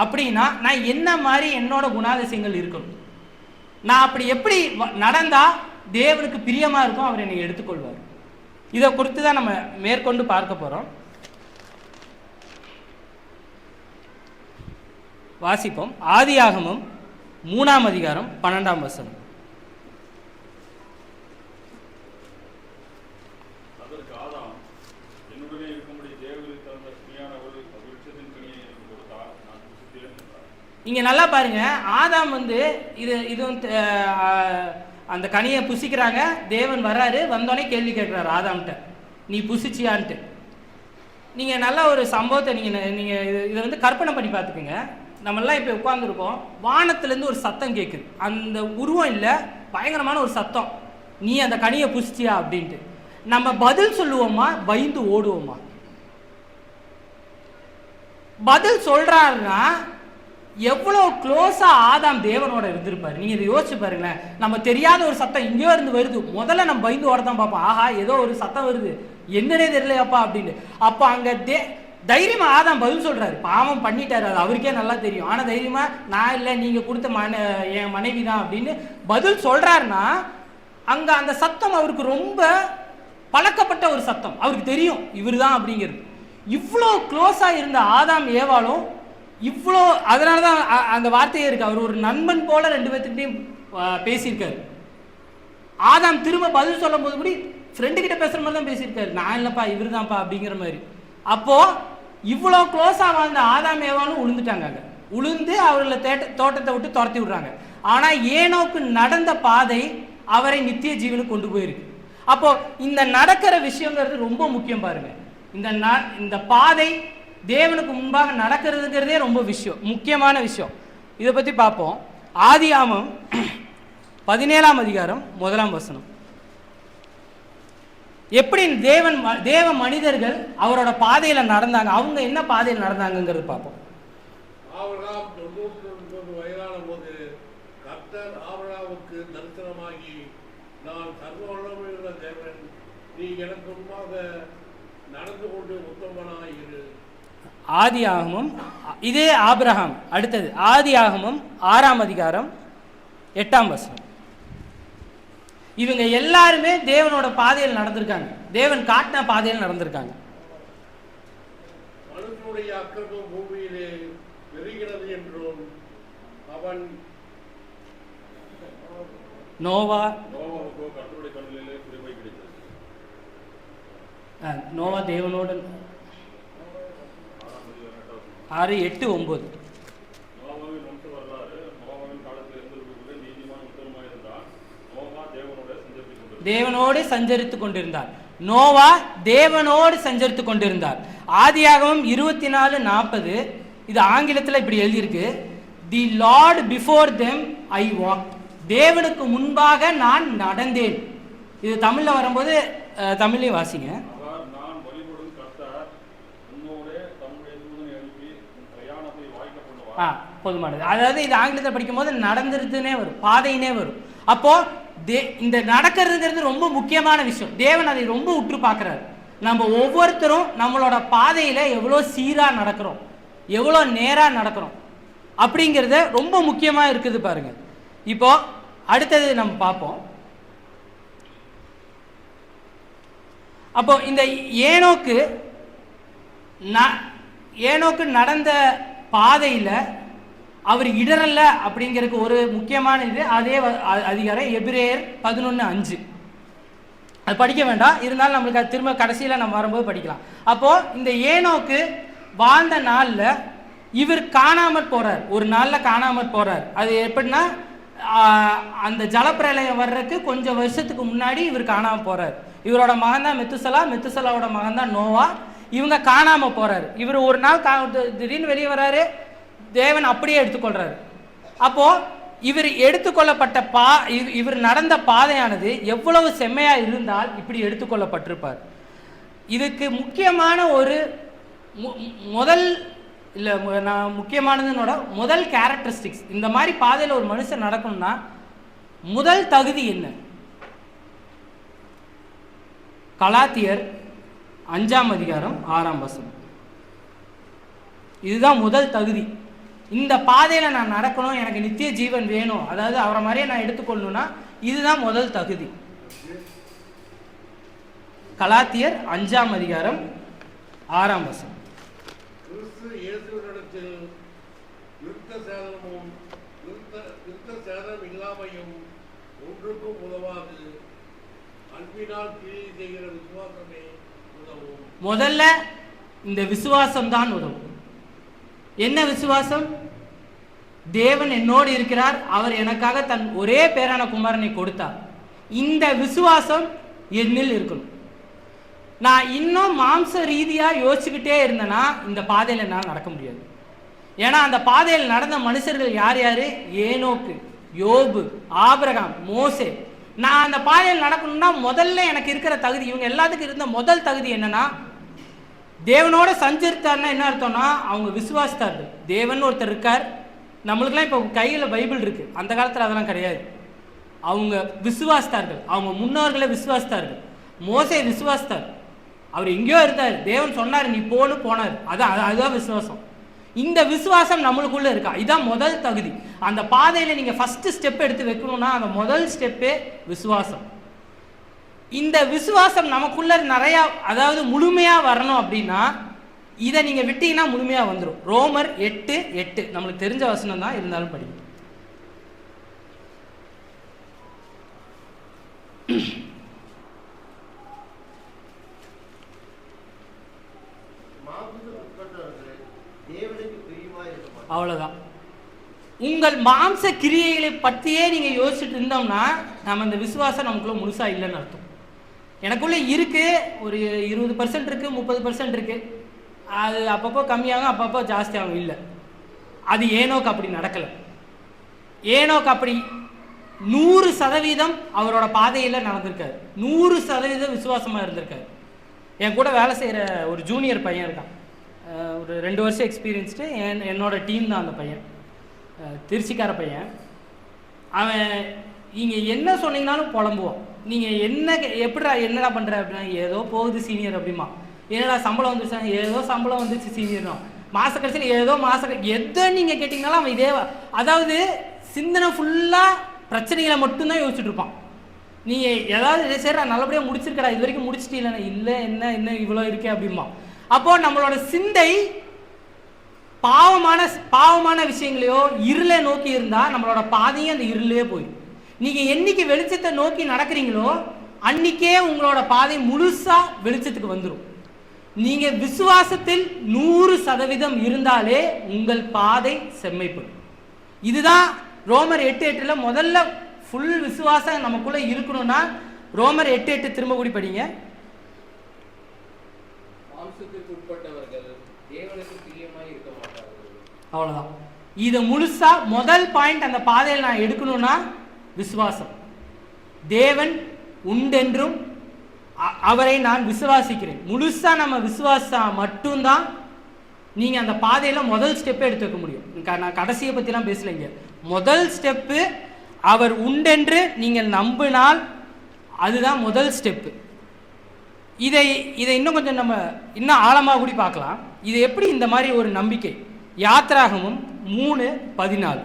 அப்படின்னா நான் என்ன மாதிரி என்னோட குணாதிசயங்கள் இருக்கணும்? நான் அப்படி எப்படி நடந்தா தேவனுக்கு பிரியமா இருக்கும், அவர் என்னை எடுத்துக்கொள்வார். இதை குறித்து தான் நம்ம மேற்கொண்டு பார்க்க போறோம். வாசிப்போம். ஆதியாகமம் 3ஆம் அதிகாரம் 12ஆம் வசனம். இங்க நல்லா பாருங்க, ஆதாம் இது அந்த கனியை புசிக்கிறாங்க, தேவன் வர்றாரு, வந்தோடனே கேள்வி கேட்கிறாரு ஆதாம்கிட்ட, நீ புசிச்சியான்ட்டு. நீங்க நல்ல ஒரு சம்பவத்தை நீங்க இதை கற்பனை பண்ணி பார்த்துக்குங்க. நம்மெல்லாம் இப்போ உட்காந்துருக்கோம், வானத்திலேருந்து ஒரு சத்தம் கேட்குது, அந்த உருவம் இல்லை, பயங்கரமான ஒரு சத்தம், நீ அந்த கனியை புசிச்சியா அப்படின்ட்டு. நம்ம பதில் சொல்லுவோமா, பயந்து ஓடுவோமா? பதில் சொல்றாருன்னா எவ்வளோ க்ளோஸா ஆதாம் தேவனோட இருந்திருப்பாரு. நீங்க இதை யோசிச்சு பாருங்களேன். நம்ம தெரியாத ஒரு சத்தம் இங்கேயோ இருந்து வருது, முதல்ல நம்ம பயந்து ஓடத்தான் பார்ப்போம், ஆஹா ஏதோ ஒரு சத்தம் வருது, என்னன்னே தெரியலையாப்பா அப்படின்னு. அப்போ அங்க தைரியமா ஆதாம் பதில் சொல்றாரு. பாவம் பண்ணிட்டாரு, அது அவருக்கே நல்லா தெரியும், ஆனா தைரியமா நான் இல்லை, நீங்க கொடுத்த என் மனைவி தான் அப்படின்னு பதில் சொல்றாருன்னா அங்க அந்த சத்தம் அவருக்கு ரொம்ப பழக்கப்பட்ட ஒரு சத்தம், அவருக்கு தெரியும் இவர் தான் அப்படிங்கிறது. இவ்வளோ க்ளோஸா இருந்த ஆதாம் ஏவாளும் இவ்வளோ, அதனால தான் அந்த வார்த்தையே இருக்கு, அவர் ஒரு நண்பன் போல 2 பேர்த்துக்கிட்டையும் பேசியிருக்காரு. ஆதாம் திரும்ப பதில் சொல்லும் போது கூட ஃப்ரெண்டு கிட்ட பேசுற மாதிரி தான் பேசியிருக்காரு, நான் இல்லப்பா இவர் தான்ப்பா அப்படிங்கிற மாதிரி. அப்போ இவ்வளோ க்ளோஸா வாழ்ந்த ஆதாம் ஏவாளும் உளுந்துட்டாங்க, உளுந்து அவர்களை தோட்டத்தை விட்டு துரத்தி விடுறாங்க. ஆனா ஏனோக்கு நடந்த பாதை அவரை நித்திய ஜீவனுக்கு கொண்டு போயிருக்கு. அப்போ இந்த நடக்கிற விஷயங்கிறது ரொம்ப முக்கியம் பாருங்க. இந்த பாதை தேவனுக்கு முன்பாக நடக்கிறதுங்கிறதே ரொம்ப முக்கியமான விஷயம். இதை பற்றி பார்ப்போம். ஆதியாகமம் 17ஆம் அதிகாரம் 1ஆம் வசனம். எப்படி தேவ மனிதர்கள் அவரோட பாதையில நடந்தாங்க, அவங்க என்ன பாதையில் நடந்தாங்கிறது பார்ப்போம். ஆபிரகாம் 99 வயதான போது கர்த்தர் ஆபிரகாமுக்கு தரிசனமாகி, நான் சர்வவல்லமையுள்ள தேவன், நீ எனக்கு முன்பாக நடந்து கொண்டு உத்தமனாயிரு. ஆதியாகமம், இதே ஆபிரகாம். அடுத்தது ஆதியாகமம் 6ஆம் அதிகாரம் 8ஆம் வசனம். இவங்க எல்லாருமே தேவனோட பாதையில் நடந்திருக்காங்க, தேவன் காட்டின பாதையில் நடந்திருக்காங்க. மனுஷனுடைய அக்கிரமம் பூமியிலே பெருகிறது என்றும் அவன் நோவா தேவனோடு 6, 8, 9. தேவனோடு சஞ்சரித்து கொண்டிருந்தார். நோவா தேவனோடு சஞ்சரித்து கொண்டிருந்தார். ஆதியாகமம் 24:40. இது ஆங்கிலத்தில் இப்படி எழுதியிருக்கு, the Lord before them I walk. தேவனுக்கு முன்பாக நான் நடந்தேன். இது தமிழ்ல வரும்போது தமிழ்லையும் வாசிங்க. போதுமானது. அதாவது இது ஆங்கிலத்தில் படிக்கும் போது நடந்துருதுன்னே வரும், பாதையினே வரும். அப்போ இந்த நடக்கிறதுங்கிறது ரொம்ப முக்கியமான விஷயம். தேவன் அதை ரொம்ப உற்று பார்க்கிறார். நம்ம ஒவ்வொருத்தரும் நம்மளோட பாதையில எவ்வளோ சீரா நடக்கிறோம், எவ்வளோ நேரா நடக்கிறோம் அப்படிங்கிறத ரொம்ப முக்கியமா இருக்குது பாருங்க. இப்போ அடுத்தது நம்ம பார்ப்போம். அப்போ இந்த ஏனோக்கு நடந்த பாதையில் அவர் இடரல்ல அப்படிங்கிறதுக்கு ஒரு முக்கியமான இது அதே அதிகாரம் எபிரேயர் 11:5. அது படிக்க வேண்டாம், இருந்தாலும் நம்மளுக்கு அது திரும்ப கடைசியில் நம்ம வரும்போது படிக்கலாம். அப்போது இந்த ஏனோக்கு வாழ்ந்த நாளில் இவர் காணாமற் போகிறார், ஒரு நாளில் காணாமற் போகிறார். அது எப்படின்னா அந்த ஜலப்பிரளயம் வர்றதுக்கு கொஞ்சம் வருஷத்துக்கு முன்னாடி இவர் காணாமல் போகிறார். இவரோட மகன் தான் மெத்துசலா, மெத்துசலாவோட மகன் தான் நோவா. இவங்க காணாமல் போகிறாரு. இவர் ஒரு நாள் திடீர்னு வெளியே வர்றாரு, தேவன் அப்படியே எடுத்துக்கொள்கிறாரு. அப்போது இவர் எடுத்துக்கொள்ளப்பட்ட இவர் நடந்த பாதையானது எவ்வளவு செம்மையாக இருந்தால் இப்படி எடுத்துக்கொள்ளப்பட்டிருப்பார். இதுக்கு முக்கியமான ஒரு முதல் இல்லை நான் முக்கியமானதுன்னோட முதல் கேரக்டரிஸ்டிக்ஸ், இந்த மாதிரி பாதையில் ஒரு மனுஷன் நடக்கணும்னா முதல் தகுதி என்ன? கலாத்தியர் 5:6. இதுதான் முதல் தகுதி. இந்த பாதையில் நான் நடக்கணும், எனக்கு நித்திய ஜீவன் வேணும், அதாவது அவரை மாதிரியே நான் எடுத்துக்கொள்ளணும்னா இதுதான் முதல் தகுதி. கலாத்தியர் 5:6. கிறிஸ்து இயேசுவினிடத்தில் யுத்த சேதம் இல்லாமையும் ஒன்றுக்கும் உதவாது அன்பினால் கிரியை செய்கிற விசுவாசமே உதவும். முதல்ல இந்த விசுவாசம் தான் உதவும். என்ன விசுவாசம்? தேவன் என்னோடு இருக்கிறார், அவர் எனக்காக தன் ஒரே பேரான குமாரனை கொடுத்தார். இந்த விசுவாசம் என்னில் இருக்கணும். நான் இன்னும் மாம்ச ரீதியாக யோசிச்சுக்கிட்டே இருந்தேன்னா இந்த பாதையில் என்னால் நடக்க முடியாது. ஏன்னா அந்த பாதையில் நடந்த மனுஷர்கள் யார் யார்? ஏனோக்கு, யோபு, ஆபிரகாம், மோசே. நான் அந்த பாதையில் நடக்கணும்னா முதல்ல எனக்கு இருக்கிற தகுதி, இவங்க எல்லாத்துக்கும் இருந்த முதல் தகுதி என்னன்னா, தேவனோட சஞ்சரித்தார்னா என்ன அர்த்தம்னா அவங்க விசுவாசித்தார்கள். தேவன் ஒருத்தர் இருக்கார். நம்மளுக்குலாம் இப்போ கையில் பைபிள் இருக்கு, அந்த காலத்தில் அதெல்லாம் கிடையாது. அவங்க விசுவாசித்தார்கள், அவங்க முன்னோர்களை விசுவாசித்தார்கள். மோசே விசுவாசித்தார், அவர் எங்கேயோ இருந்தார், தேவன் சொன்னார் நீ போனார். அதுதான் விசுவாசம். இந்த விசுவாசம் நம்மளுக்குள்ள இருக்கா? இதுதான் முதல் தகுதி. அந்த பாதையில் நீங்கள் ஃபர்ஸ்ட் ஸ்டெப் எடுத்து வைக்கணும்னா அந்த முதல் ஸ்டெப்பே விசுவாசம். இந்த விசுவாசம் நமக்குள்ள நிறையா, அதாவது முழுமையாக வரணும் அப்படின்னா இதை நீங்கள் விட்டீங்கன்னா முழுமையாக வந்துடும். ரோமர் 8:8 நம்மளுக்கு தெரிஞ்ச வசனம் தான், இருந்தாலும் படிக்கும். அவ்வளோதான். உங்கள் மாம்ச கிரியைகளை பற்றியே நீங்கள் யோசிச்சுட்டு இருந்தோம்னா நம்ம இந்த விசுவாசம் நமக்குள்ள முழுசாக இல்லைன்னு அர்த்தம். எனக்குள்ளே இருக்குது, ஒரு 20% இருக்குது, 30% இருக்குது. அது அப்பப்போ கம்மியாகும், அப்பப்போ ஜாஸ்தியாகும். இல்லை, அது ஏனோக்கு அப்படி நடக்கலை. ஏனோக்கு அப்படி 100% அவரோட பாதையில் நடந்திருக்காரு. 100% விசுவாசமாக இருந்திருக்காரு. என் கூட வேலை செய்கிற ஒரு ஜூனியர் பையன் இருக்கான், ஒரு 2 வருஷம் எக்ஸ்பீரியன்ஸ்டு. என்னோட டீம் தான் அந்த பையன், திருச்சிக்கார பையன். அவன் நீங்கள் என்ன சொன்னீங்கன்னாலும் புலம்புவான். நீங்கள் என்னடா பண்ணுற அப்படின்னா, ஏதோ போகுது சீனியர் அப்படிமா. என்னடா சம்பளம் வந்துருச்சா? ஏதோ சம்பளம் வந்துச்சு சீனியர்னா. மாத கடைசியில் ஏதோ எதை நீங்கள் கேட்டிங்கனாலும் அவன் இதே, அதாவது சிந்தனை ஃபுல்லாக பிரச்சனைகளை மட்டும்தான் யோசிச்சுட்டு இருப்பான். நீங்கள் ஏதாவது சரி நல்லபடியாக முடிச்சிருக்கடா, இது வரைக்கும் முடிச்சிட்டீங்களா? இல்லை, என்ன இவ்வளோ இருக்கே அப்படிமா. அப்போது நம்மளோட சிந்தை பாவமான விஷயங்களையோ இருளை நோக்கி இருந்தால் நம்மளோட பாதையும் அந்த இருளே போயிடும். நீங்கள் என்னைக்கு வெளிச்சத்தை நோக்கி நடக்கிறீங்களோ அன்னைக்கே உங்களோட பாதை முழுசாக வெளிச்சத்துக்கு வந்துடும். நீங்கள் விசுவாசத்தில் 100% இருந்தாலே உங்கள் பாதை செம்மைப்படும். இதுதான் ரோமர் 8:8 முதல்ல ஃபுல் விசுவாசம் நமக்குள்ளே இருக்கணும்னா ரோமர் 8:8 திரும்ப கூடி படிங்க. அவ்வளோதான். இதை முழுசா முதல் பாயிண்ட் அந்த பாதையில் நான் எடுக்கணும்னா விசுவாசம். தேவன் உண்டென்றும் அவரை நான் விசுவாசிக்கிறேன். முழுசா நம்ம விசுவாசா மட்டும்தான் நீங்கள் அந்த பாதையில் முதல் ஸ்டெப்பை எடுத்து வைக்க முடியும். நான் கடைசியை பற்றிலாம் பேசலைங்க. முதல் ஸ்டெப்பு அவர் உண்டென்று நீங்கள் நம்பினால் அதுதான் முதல் ஸ்டெப்பு. இதை இன்னும் கொஞ்சம் நம்ம இன்னும் ஆழமாக கூடி பார்க்கலாம். இது எப்படி இந்த மாதிரி ஒரு நம்பிக்கை? யாத்ராகமம் 3:14.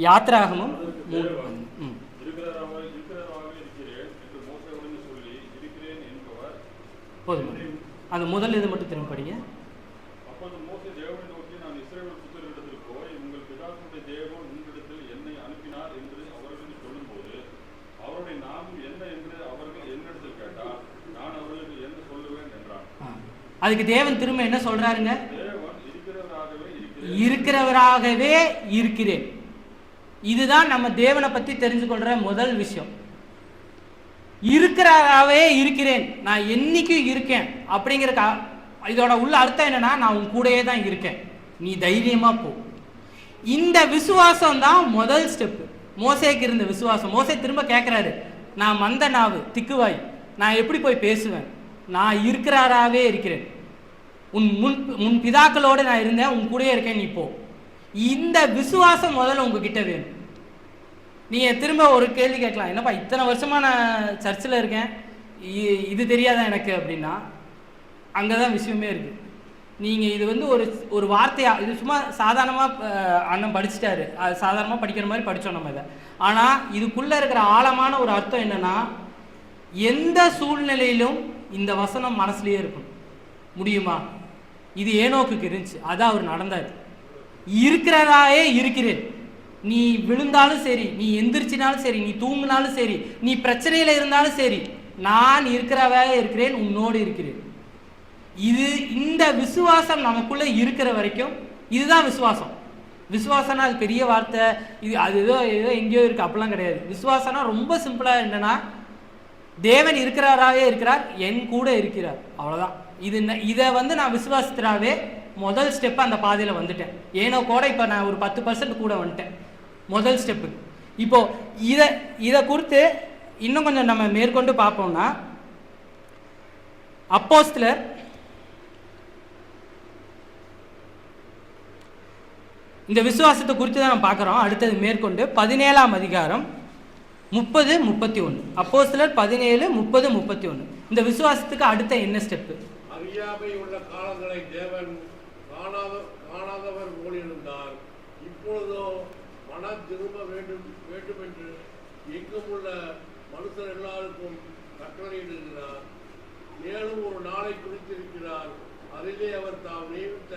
யாத்ராகமம் 3:14. போதும். அந்த முதல் இது மட்டும் திரும்ப படிங்க. அப்பொழுது மோசே தேவனை நோக்கி, நான் இஸ்ரவேல் புத்திரரிடத்தில் போய் உங்கள் பிதாக்களுடைய தேவன் உங்களிடத்தில் என்னை அனுப்பினார் என்று அவர்களுக்கு சொல்லும்போது அவருடைய நாமம் என்ன என்று அவர்கள் என்னிடத்தில் கேட்டால் நான் அவர்களுக்கு என்ன சொல்லுவேன் என்றார். அதுக்கு தேவன் திரும்ப என்ன சொல்றாருங்க? தேவன் இருக்கிறவராகவே இருக்கிறேன். இதுதான் நம்ம தேவனை பத்தி தெரிஞ்சு கொள்ற முதல் விஷயம். இருக்கிறாராவே இருக்கிறேன், நான் என்னைக்கும் இருக்கேன் அப்படிங்கிற இதோட உள்ள அர்த்தம் என்னன்னா, நான் உன் கூடயே தான் இருக்கேன், நீ தைரியமா போ. இந்த விசுவாசம் தான் முதல் ஸ்டெப். மோசேக்கு இருந்த விசுவாசம். மோசே திரும்ப கேட்கிறாரு, நான் மந்த நாவு திக்குவாய், நான் எப்படி போய் பேசுவேன்? நான் இருக்கிறாராவே இருக்கிறேன், உன் பிதாக்களோடு நான் இருந்தேன், உன் கூடயே இருக்கேன், நீ போ. இந்த விசுவாசம் முதல்ல உங்ககிட்ட வேணும். நீங்கள் திரும்ப ஒரு கேள்வி கேட்கலாம், என்னப்பா இத்தனை வருஷமாக நான் சர்ச்சில் இருக்கேன், இது தெரியாதா எனக்கு அப்படின்னா, அங்கே தான் விஷயமே இருக்குது. நீங்கள் இது வந்து ஒரு வார்த்தையாக, இது சும்மா சாதாரணமாக அண்ணன் படிச்சுட்டாரு, அது சாதாரணமாக படிக்கிற மாதிரி படித்தோம் நம்ம இதை. ஆனால் இதுக்குள்ளே இருக்கிற ஆழமான ஒரு அர்த்தம் என்னென்னா, எந்த சூழ்நிலையிலும் இந்த வசனம் மனசுலேயே இருக்கணும். முடியுமா? இது ஏனோக்குக்கு இருந்துச்சு, அதான் அவர் நடந்தார். இருக்கிறதாயே இருக்கிறேன், நீ விழுந்தாலும் சரி, நீ எந்திரிச்சினாலும் சரி, நீ தூங்கினாலும் சரி, நீ பிரச்சனையில் இருந்தாலும் சரி, நான் இருக்கிறவே இருக்கிறேன், உன்னோடு இருக்கிறேன். இந்த விசுவாசம் நமக்குள்ள இருக்கிற வரைக்கும் இதுதான் விசுவாசம். விசுவாசம்னா அது பெரிய வார்த்தை, அது ஏதோ எங்கேயோ இருக்கு அப்படிலாம் கிடையாது. விசுவாசம்னா ரொம்ப சிம்பிளா என்னன்னா, தேவன் இருக்கிறாராவே இருக்கிறார், என் கூட இருக்கிறார், அவ்வளவுதான். இதை வந்து நான் விசுவாசத்தினாவே முதல் ஸ்டெப் அந்த பாதையில் வந்துட்டேன். ஏனோ கூட இப்போ நான் ஒரு 10% கூட வந்துட்டேன் முதல் ஸ்டெப்பு. இப்போ இதை குறித்து இன்னும் கொஞ்சம் நம்ம மேற்கொண்டு பார்ப்போம்னா, அப்போஸ்தலர் இந்த விசுவாசத்தை குறித்து தான் நம்ம பார்க்குறோம். அடுத்தது மேற்கொண்டு 17ஆம் அதிகாரம் 30-31. அப்போஸ்தலர் 17:30-31. இந்த விசுவாசத்துக்கு அடுத்த என்ன ஸ்டெப்பு? அறியாமை உள்ள காலங்களை தேவன் காணாதவர் போலிருந்தார், இப்பொழுதோ மனம் திரும்ப வேண்டும் என்று எங்கும் உள்ள மனுஷர் எல்லாருக்கும் கட்டளையிடுகிறார். மேலும் ஒரு நாளை குறித்திருக்கிறார், அதிலே அவர் தாம் நியமித்த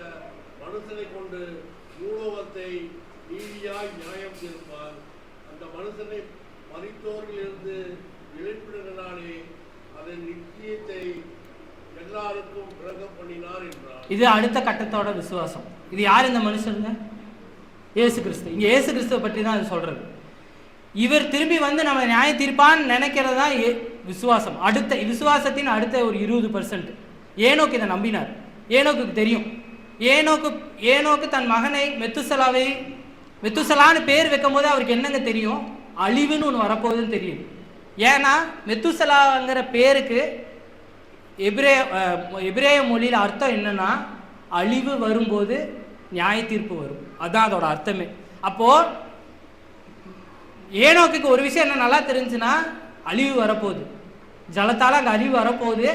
மனுஷனை கொண்டு பூலோகத்தை நீதியாய் நியாயம் தீர்ப்பார். அந்த மனுஷனை மரித்தோரிலிருந்து எழுப்பினாலே அதன் நிச்சயத்தை எல்லாருக்கும் பிரகம் பண்ணினார் என்றார். இது அடுத்த கட்டத்தோட விசுவாசம். இது யார் இந்த மனுஷருங்க? இயேசு கிறிஸ்து. இங்க இயேசு கிறிஸ்துவை பற்றி தான் அது சொல்றது. இவர் திரும்பி வந்து நம்ம நியாய தீர்ப்பான்னு நினைக்கிறது தான் விசுவாசம். அடுத்த விசுவாசத்தின் அடுத்த ஒரு 20%. ஏனோக்கு இதை நம்பினார். ஏனோக்கு தெரியும், ஏனோக்கு தன் மகனை மெத்துசலான்னு பேர் வைக்கும் போது அவருக்கு என்னங்க தெரியும்? அழிவுன்னு ஒன்று வரப்போகுதுன்னு தெரியும். ஏன்னா மெத்துசலாங்கிற பேருக்கு எபிரேய மொழியில் அர்த்தம் என்னன்னா, அழிவு வரும்போது நியாய தீர்ப்பு வரும், அதான் அதோட அர்த்தமே. அப்போ ஏனோக்கு ஒரு விஷயம் என்ன நல்லா தெரிஞ்சுன்னா, அழிவு வரப்போகுது, ஜலத்தால் அங்கே அழிவு வரப்போகுது,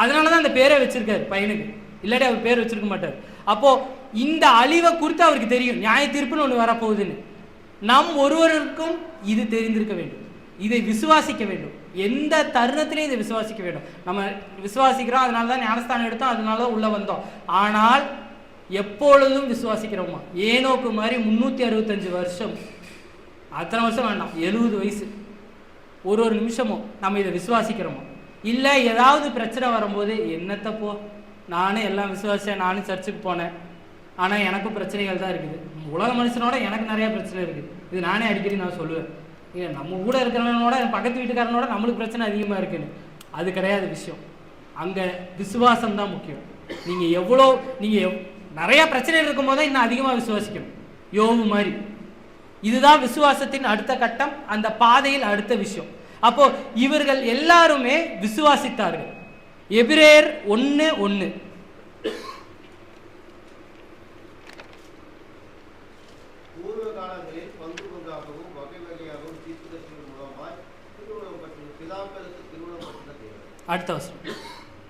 அதனால தான் அந்த பேரை வச்சிருக்காரு பையனுக்கு, இல்லாட்டி அவர் பேர் வச்சிருக்க மாட்டார். அப்போ இந்த அழிவை குறித்து அவருக்கு தெரியும், நியாய தீர்ப்புன்னு ஒன்று வரப்போகுதுன்னு. நம் ஒருவருக்கும் இது தெரிந்திருக்க வேண்டும், இதை விசுவாசிக்க வேண்டும், எந்த தருணத்திலையும் இதை விசுவாசிக்க வேண்டும். நம்ம விசுவாசிக்கிறோம், அதனால தான் ஞானஸ்தானம் எடுத்தோம், அதனால தான் உள்ளே வந்தோம். ஆனால் எப்பொழுதும் விசுவாசிக்கிறோமா? ஏனோக்கு மாதிரி 365 வருஷம், அத்தனை வருஷம் வேண்டாம், 70 வயசு, ஒரு நிமிஷமும் நம்ம இதை விசுவாசிக்கிறோமா? இல்லை ஏதாவது பிரச்சனை வரும்போது என்னத்தப்போ, நானும் எல்லாம் விசுவாசித்தேன், நானும் சர்ச்சுக்கு போனேன், ஆனால் எனக்கும் பிரச்சனைகள் தான் இருக்குது, உலக மனுஷனோட எனக்கு நிறையா பிரச்சனை இருக்குது, இது நானே அடிக்கடி நான் சொல்லுவேன். இல்லை நம்ம கூட இருக்கிறவனோட பக்கத்து வீட்டுக்காரனோட நம்மளுக்கு பிரச்சனை அதிகமாக இருக்குன்னு, அது கிடையாது விஷயம். அங்கே விசுவாசம் தான் முக்கியம். நீங்கள் நிறையா பிரச்சனைகள் இருக்கும்போது தான் இன்னும் அதிகமாக விசுவாசிக்கணும், யோபு மாதிரி. இதுதான் விசுவாசத்தின் அடுத்த கட்டம், அந்த பாதையில் அடுத்த விஷயம். அப்போ இவர்கள் எல்லாருமே விசுவாசித்தார்கள். எபிரேயர் 1:1. பூர்வ காலங்களில் பங்கு பங்காகவும் வகை வகையாகவும் தீர்க்கதரிசிகள் மூலமாய் திருவுளம் பற்றின பிதாக்களுக்கு திருவுளம் பற்றின தேவன். அடுத்த வருஷம்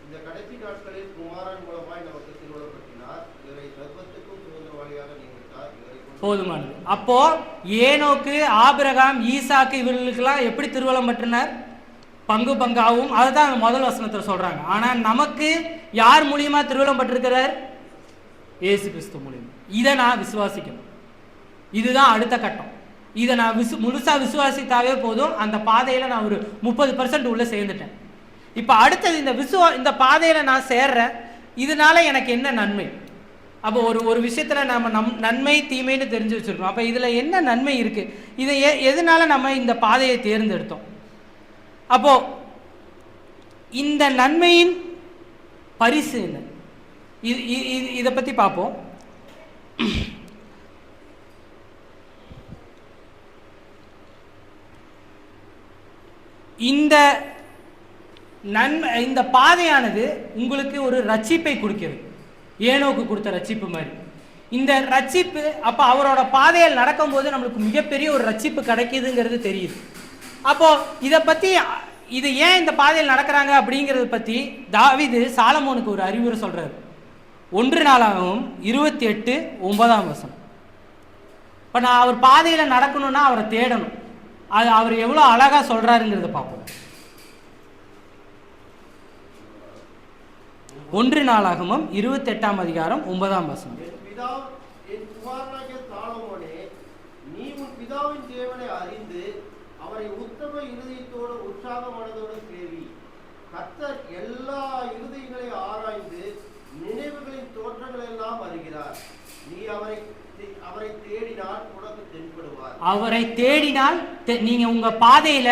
இந்த கடைசி நாட்களில் குமாரன் மூலமாய் நமக்கு திருவுளம் பற்றினார், இவரை சர்வத்துக்கும் சுதந்திரவாளியாக நியமித்தார், இவரை போதுமானது. அப்போ ஏனோக்கு, ஆபிரகாம், ஈசாக்கு இவர்களுக்கெல்லாம் எப்படி திருவலம் பற்றினார்? பங்கு பங்காகவும், அதுதான் முதல் வசனத்தில் சொல்றாங்க. ஆனால் நமக்கு யார் மூலியமா திருவிழம் பட்டிருக்கிறார்? இயேசு கிறிஸ்து மூலியமா. இதை நான் விசுவாசிக்கணும். இதுதான் அடுத்த கட்டம். இதை நான் முழுசா விசுவாசித்தாவே போதும். அந்த பாதையில நான் ஒரு 30% உள்ள சேர்ந்துட்டேன். இப்போ அடுத்தது இந்த பாதையில நான் சேர்றேன். இதனால எனக்கு என்ன நன்மை? அப்போ ஒரு விஷயத்துல நம்ம நன்மை தீமைன்னு தெரிஞ்சு வச்சிருக்கோம். அப்போ இதுல என்ன நன்மை இருக்கு? இதை எதனால நம்ம இந்த பாதையை தேர்ந்தெடுத்தோம்? அப்போ இந்த நன்மையின் பரிசு என்ன? இதை பத்தி பார்ப்போம். இந்த பாதையானது உங்களுக்கு ஒரு ரட்சிப்பை கொடுக்கிறது. ஏனோக்கு கொடுத்த ரட்சிப்பு மாதிரி இந்த ரட்சிப்பு. அப்போ அவரோட பாதையில் நடக்கும்போது நம்மளுக்கு மிகப்பெரிய ஒரு ரட்சிப்பு கிடைக்குதுங்கிறது தெரியுது. அப்போ இதை பற்றி, இது ஏன் இந்த பாதையில் நடக்கிறாங்க அப்படிங்கிறத பற்றி தாவீது சாலமோனுக்கு ஒரு அறிவுரை சொல்றாரு. 1 நாளாகவும் 28:9. இப்போ நான் அவர் பாதையில் நடக்கணும்னா அவரை தேடணும். அது அவர் எவ்வளோ அழகா சொல்றாருங்கிறத பார்ப்போம். 1 நாளாகமம் 28:9. என் குமாரனாகிய சாலமோனே, நீ உன் பிதாவின் தேவனை அறிந்து அவரை உத்தம இருதயத்தோடு உற்சாக மனதோடு சேவி. கர்த்தர் எல்லா இருதயங்களை ஆராய்ந்து நினைவுகளின் தோற்றங்கள் எல்லாம் அறிகிறார். நீ அவரை தேடினால் உனக்கு தென்படுவார். அவரை தேடினால் நீங்க உங்க பாதையில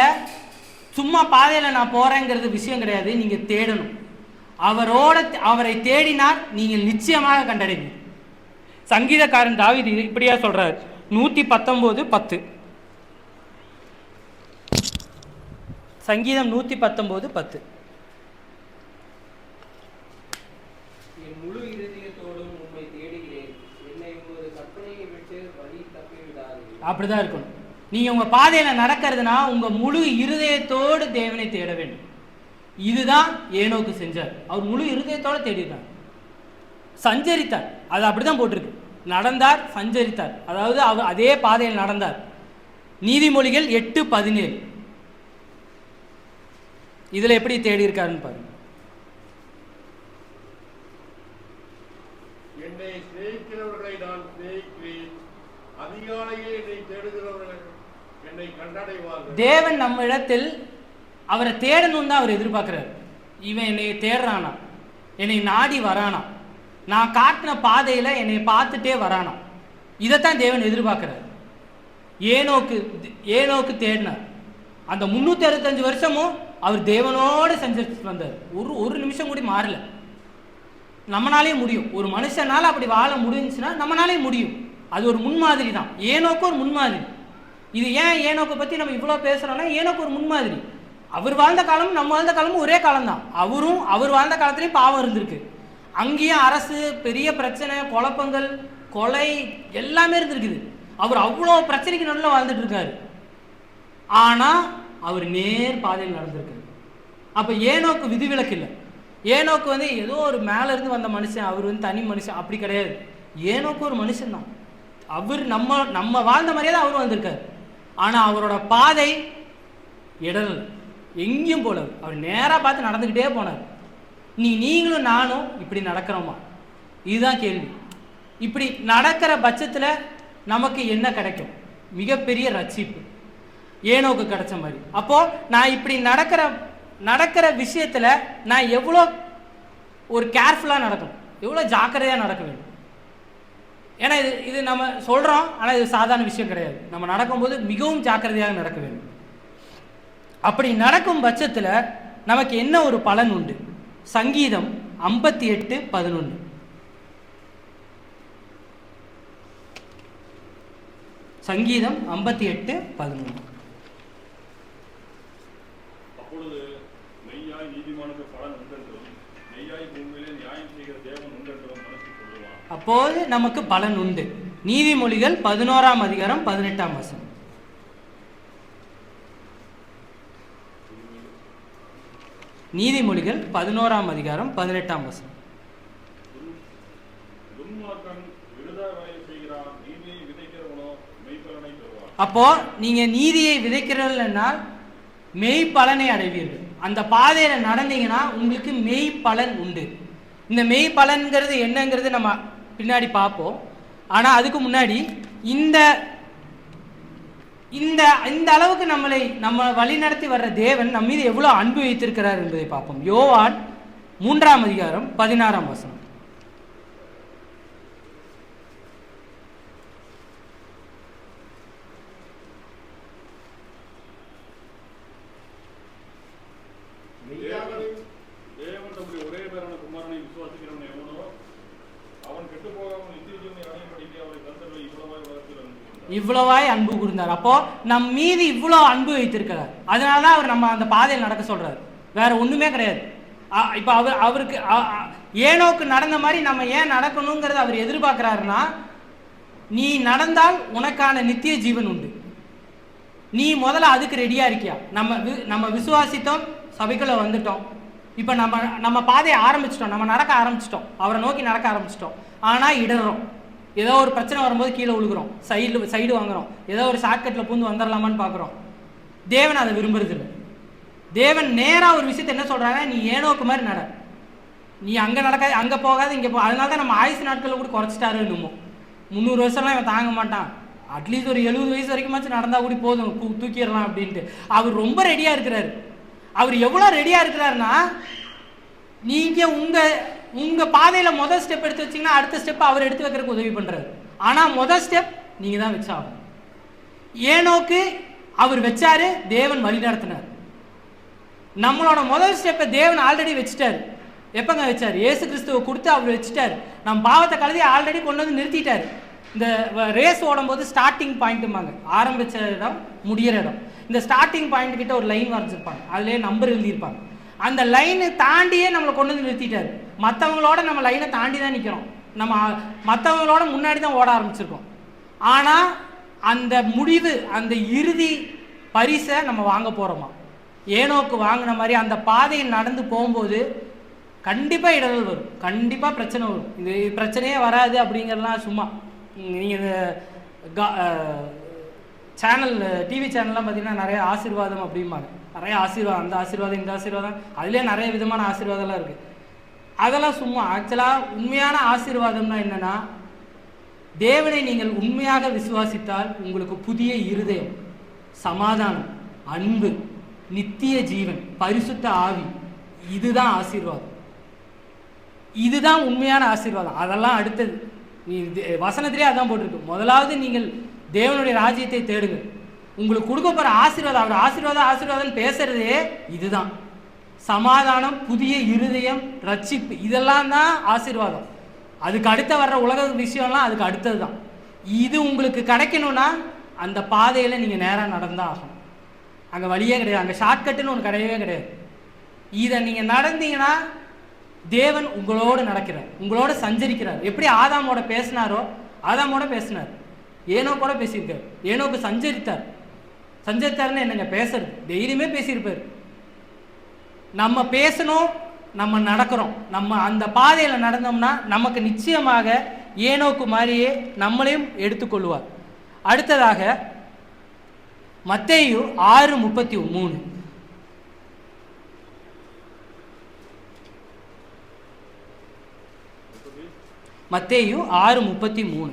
சும்மா பாதையில நான் போறேங்கிறது விஷயம் கிடையாது. நீங்க தேடணும். அவரை தேடினால் நீங்கள் நிச்சயமாக கண்டடைவீங்க. சங்கீதக்காரன் தாவீது இப்படியா சொல்றார். 119:10. சங்கீதம் 119:10. என் முழு இருதயத்தோடும் உம்மை தேடுகிறேன், என்னை உமது கற்பனையை விட்டு வழி தப்பி விடாதீர்கள். அப்படிதான் இருக்கணும். நீங்க உங்க பாதையில நடக்கிறதுனா உங்க முழு இருதயத்தோடு தேவனை தேட வேண்டும். இதுதான் ஏனோக்கு செஞ்சார். அவர் முழு இருதயத்தோட தேடினார், சஞ்சரித்தார். அது அப்படிதான் போட்டிருக்கு. நடந்தார், சஞ்சரித்தார். அதாவது அவர் அதே பாதையில் நடந்தார். நீதிமொழிகள் 8:17. இதுல எப்படி தேடி இருக்காருன்னு பாருங்க. என்னை சிநேகிக்கிறவர்களை நான் சிநேகிக்கிறேன், அதிகாலையே என்னை தேடுகிறவர்கள் என்னை கண்டடைவார்கள். தேவன் நம்ம இடத்தில் அவரை தேடணும் தான் அவர் எதிர்பார்க்கிறார். இவன் என்னை தேடுறானா, என்னை நாடி வரானா, நான் காட்டின பாதையில என்னை பார்த்துட்டே வரானா, இதைத்தான் தேவன் எதிர்பார்க்கிறார். ஏனோக்கு தேடினார். அந்த 365 வருஷமும் அவர் தேவனோடு சஞ்சரித்து வந்தார். ஒரு நிமிஷம் கூட மாறல. நம்மளாலே முடியும். ஒரு மனுஷனால அப்படி வாழ முடிஞ்சுன்னா நம்மளாலே முடியும். அது ஒரு முன்மாதிரி தான். ஏனோக்கு ஒரு முன்மாதிரி. இது ஏன் ஏனோக்கை பற்றி நம்ம இவ்வளோ பேசுகிறோன்னா, ஏனோக்கு ஒரு முன்மாதிரி. அவர் வாழ்ந்த காலமும் நம்ம வாழ்ந்த காலமும் ஒரே காலம்தான். அவர் வாழ்ந்த காலத்துலேயும் பாவம் இருந்திருக்கு. அங்கேயும் அரசு பெரிய பிரச்சனை, குழப்பங்கள், கொலை எல்லாமே இருந்திருக்குது. அவர் அவ்வளோ பிரச்சனைக்கு நடுவில் வாழ்ந்துட்டு இருக்காரு. ஆனால் அவர் நேர் பாதையில் நடந்திருக்காரு. அப்போ ஏனோக்கு விதிவிலக்கு இல்லை. ஏனோக்கு ஏதோ ஒரு மேலேருந்து வந்த மனுஷன், அவர் தனி மனுஷன் அப்படி கிடையாது. ஏனோக்கு ஒரு மனுஷன் தான். அவர் நம்ம வாழ்ந்த மாதிரியே தான் அவரும் வந்திருக்காரு. ஆனால் அவரோட பாதை இடல் எங்கேயும் போல, அவர் நேராக பார்த்து நடந்துக்கிட்டே போனார். நீங்களும் நானும் இப்படி நடக்கிறோமா? இதுதான் கேள்வி. இப்படி நடக்கிற பட்சத்தில் நமக்கு என்ன கிடைக்கும்? மிகப்பெரிய ரட்சிப்பு ஏனோக்கு கிடைச்ச மாதிரி. அப்போ நான் இப்படி நடக்கிற விஷயத்துல நான் எவ்வளோ ஒரு கேர்ஃபுல்லாக நடக்கணும், எவ்வளோ ஜாக்கிரதையாக நடக்க வேண்டும். ஏன்னா இது நம்ம சொல்கிறோம், ஆனால் இது சாதாரண விஷயம் கிடையாது. நம்ம நடக்கும்போது மிகவும் ஜாக்கிரதையாக நடக்க வேண்டும். அப்படி நடக்கும் பட்சத்தில் நமக்கு என்ன ஒரு பலன் உண்டு? சங்கீதம் 58:11. சங்கீதம் 58:11. அப்பொழுது மெய்யாய் நீதிமானுக்கு பலன் உண்டென்றும் மெய்யாய் பூமியிலே நியாயம் செய்கிற தேவன் உண்டென்றும் மனசு சொல்லுவான். அப்போது நமக்கு பலன் உண்டு. நீதிமொழிகள் 11:18. நீதிமொழிகள் 11:18. அப்போ நீங்க நீதியை விதைக்கிறீர்கள் மெய் பலனை அடைவீர்கள். அந்த பாதையில் நடந்தீங்கன்னா உங்களுக்கு மெய் பலன் உண்டு. இந்த மெய் பலன்கிறது என்னங்கிறது நம்ம பின்னாடி பார்ப்போம். ஆனால் அதுக்கு முன்னாடி இந்த இந்த இந்த அளவுக்கு நம்ம வழி நடத்தி வர்ற தேவன் நம்ம மீது எவ்வளோ அன்பு வைத்திருக்கிறார் என்பதை பார்ப்போம். யோவான் 3ஆம் அதிகாரம் 16ஆம் வசனம். தேவன் தம்முடைய ஒரே பேரான குமாரனை விசுவாசிக்கிறவன் எவனோ அவன் கெட்டு போகாமல் நித்திய ஜீவனை அடையும்படிக்கு அவரை தந்தருளை இவ்வளவாய் அன்பு கூர்ந்தார். அப்போ நம் மீது இவ்வளோ அன்பு வைத்திருக்கிறார். அதனால தான் அவர் நம்ம அந்த பாதையில் நடக்க சொல்றாரு. வேற ஒண்ணுமே கிடையாது. இப்போ அவருக்கு ஏனோக்கு நடந்த மாதிரி நம்ம ஏன் நடக்கணுங்கிறத அவர் எதிர்பார்க்கிறாருன்னா, நீ நடந்தால் உனக்கான நித்திய ஜீவன் உண்டு. நீ முதல்ல அதுக்கு ரெடியா இருக்கியா? நம்ம விசுவாசித்தோம், சபைக்குள்ள வந்துட்டோம், இப்போ நம்ம பாதையை ஆரம்பிச்சிட்டோம், நம்ம நடக்க ஆரம்பிச்சிட்டோம், அவரை நோக்கி நடக்க ஆரம்பிச்சிட்டோம். ஆனால் இடறோம். ஏதோ ஒரு பிரச்சனை வரும்போது கீழே விழுகிறோம், சைடு வாங்குறோம், ஏதோ ஒரு ஷார்ட்கட்டில் பூந்து வந்துடலாமான்னு பார்க்குறோம். தேவன் அதை விரும்புறது இல்லை. தேவன் நேராக ஒரு விஷயத்தை என்ன சொல்கிறாங்க, நீ ஏனோக்கு மாதிரி நட, நீ அங்கே நடக்காது, அங்கே போகாது, இங்கே அதனால தான் நம்ம ஆயுசு நாட்களில் கூட குறைச்சிட்டாரு. இன்னமும் 300 வருஷம்லாம் இவன் தாங்க மாட்டான், அட்லீஸ்ட் ஒரு 70 வயசு வரைக்குமாச்சும் நடந்தால் கூட போதும், தூக்கிடலாம் அப்படின்ட்டு அவர் ரொம்ப ரெடியாக இருக்கிறாரு. அவர் எவ்வளோ ரெடியாக இருக்கிறாருன்னா, நீங்கள் உங்கள் பாதையில் முதல் ஸ்டெப் எடுத்து வச்சிங்கன்னா அடுத்த ஸ்டெப் அவர் எடுத்து வைக்கிறதுக்கு உதவி பண்ணுறாரு. ஆனால் முதல் ஸ்டெப் நீங்கள் தான் வச்சாகும். ஏனோக்கு அவர் வச்சாரு, தேவன் வழி நடத்தினார். நம்மளோட முதல் ஸ்டெப்பை தேவன் ஆல்ரெடி வச்சுட்டாரு. எப்பங்க வச்சார்? இயேசு கிறிஸ்துவை கொடுத்து அவர் வச்சுட்டார். நம்ம பாவத்தை கழுதி ஆல்ரெடி கொண்டு வந்து நிறுத்திட்டார். இந்த ரேஸ் ஓடும்போது ஸ்டார்டிங் பாயிண்ட்டுமாங்க, ஆரம்பித்த இடம் முடிகிற இடம். இந்த ஸ்டார்டிங் பாயிண்ட் கிட்ட ஒரு லைன் வரைஞ்சிருப்பாங்க, அதுலேயே நம்பர் எழுதியிருப்பாங்க. அந்த லைனை தாண்டியே நம்மளை கொண்டு வந்து நிறுத்திட்டார். மற்றவங்களோட நம்ம லைனை தாண்டி தான் நிற்கிறோம், நம்ம மற்றவங்களோட முன்னாடி தான் ஓட ஆரம்பிச்சிருக்கோம். ஆனால் அந்த முடிவு, அந்த இறுதி பரிசை நம்ம வாங்க போகிறோமா? ஏனோக்கு வாங்கின மாதிரி அந்த பாதையில் நடந்து போகும்போது கண்டிப்பாக இடர்கள் வரும், கண்டிப்பாக பிரச்சனை வரும். இந்த பிரச்சனையே வராது அப்படிங்கிறதுலாம் சும்மா. நீங்கள் சேனல் டிவி சேனல்லாம் பார்த்தீங்கன்னா நிறைய ஆசீர்வாதம் அப்படிம்பாங்க, நிறைய ஆசீர்வாதம், அந்த ஆசீர்வாதம் இந்த ஆசீர்வாதம், அதுலேயே நிறைய விதமான ஆசீர்வாதம்லாம் இருக்குது. அதெல்லாம் சும்மா. ஆக்சுவலாக உண்மையான ஆசீர்வாதம்னா என்னென்னா, தேவனை நீங்கள் உண்மையாக விசுவாசித்தால் உங்களுக்கு புதிய இருதயம், சமாதானம், அன்பு, நித்திய ஜீவன், பரிசுத்த ஆவி, இதுதான் ஆசீர்வாதம். இதுதான் உண்மையான ஆசீர்வாதம். அதெல்லாம் அடுத்தது. நீ வசனத்திலே அதான் போட்டிருக்கு, முதலாவது நீங்கள் தேவனுடைய ராஜ்யத்தை தேடுங்க, உங்களுக்கு கொடுக்க போகிற ஆசீர்வாதம், அவர் ஆசீர்வாதம் பேசுறதே இதுதான். சமாதானம், புதிய இருதயம், ரட்சிப்பு, இதெல்லாம் தான் ஆசீர்வாதம். அதுக்கு அடுத்த வர்ற உலக விஷயம்லாம் அதுக்கு அடுத்தது தான். இது உங்களுக்கு கிடைக்கணும்னா அந்த பாதையில் நீங்கள் நேராக நடந்தால் ஆகணும். அங்கே வழியே கிடையாது, அங்கே ஷார்ட்கட்டுன்னு ஒன்று கிடையவே கிடையாது. இதை நீங்கள் நடந்தீங்கன்னா தேவன் உங்களோடு நடக்கிறார், உங்களோட சஞ்சரிக்கிறார். எப்படி ஆதாமோட பேசினாரோ ஆதாமோட பேசினார், ஏனோக்கோட பேசியிருக்கார். ஏனோக்கு சஞ்சரித்தார்னு என்னங்க பேசுறது, டெய்லியுமே பேசியிருப்பார். நம்ம பேசணும், நம்ம நடக்கிறோம், நம்ம அந்த பாதையில் நடந்தோம்னா நமக்கு நிச்சயமாக ஏனோக்கு மாதிரியே நம்மளையும் எடுத்துக்கொள்வார். அடுத்ததாக மத்தேயு 6:33. மத்தேயு 6:33.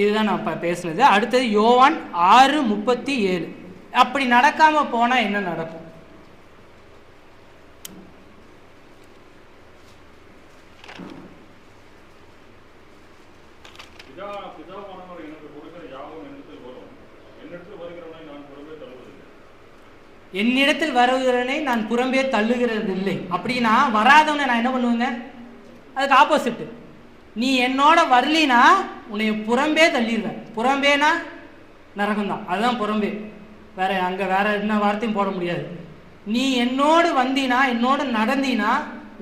இதுதான் நான் பேசுனது. அடுத்தது யோவான் 6:37. அப்படி நடக்காம போனா என்ன நடக்கும்? என்னிடத்தில் வருகிறவனை நான் புறம்பே தள்ளுகிறது இல்லை. அப்படின்னா வராதவனை நான் என்ன பண்ணுவேங்க? அதுக்கு ஆப்போசிட். நீ என்னோட வரலினா உன்னை புறம்பே தள்ளிடுவேன். புறம்பேனா நரகம் தான், அதுதான் புறம்பே. வேற அங்கே வேற என்ன வார்த்தையும் போட முடியாது. நீ என்னோடு வந்தினா, என்னோடு நடந்தினா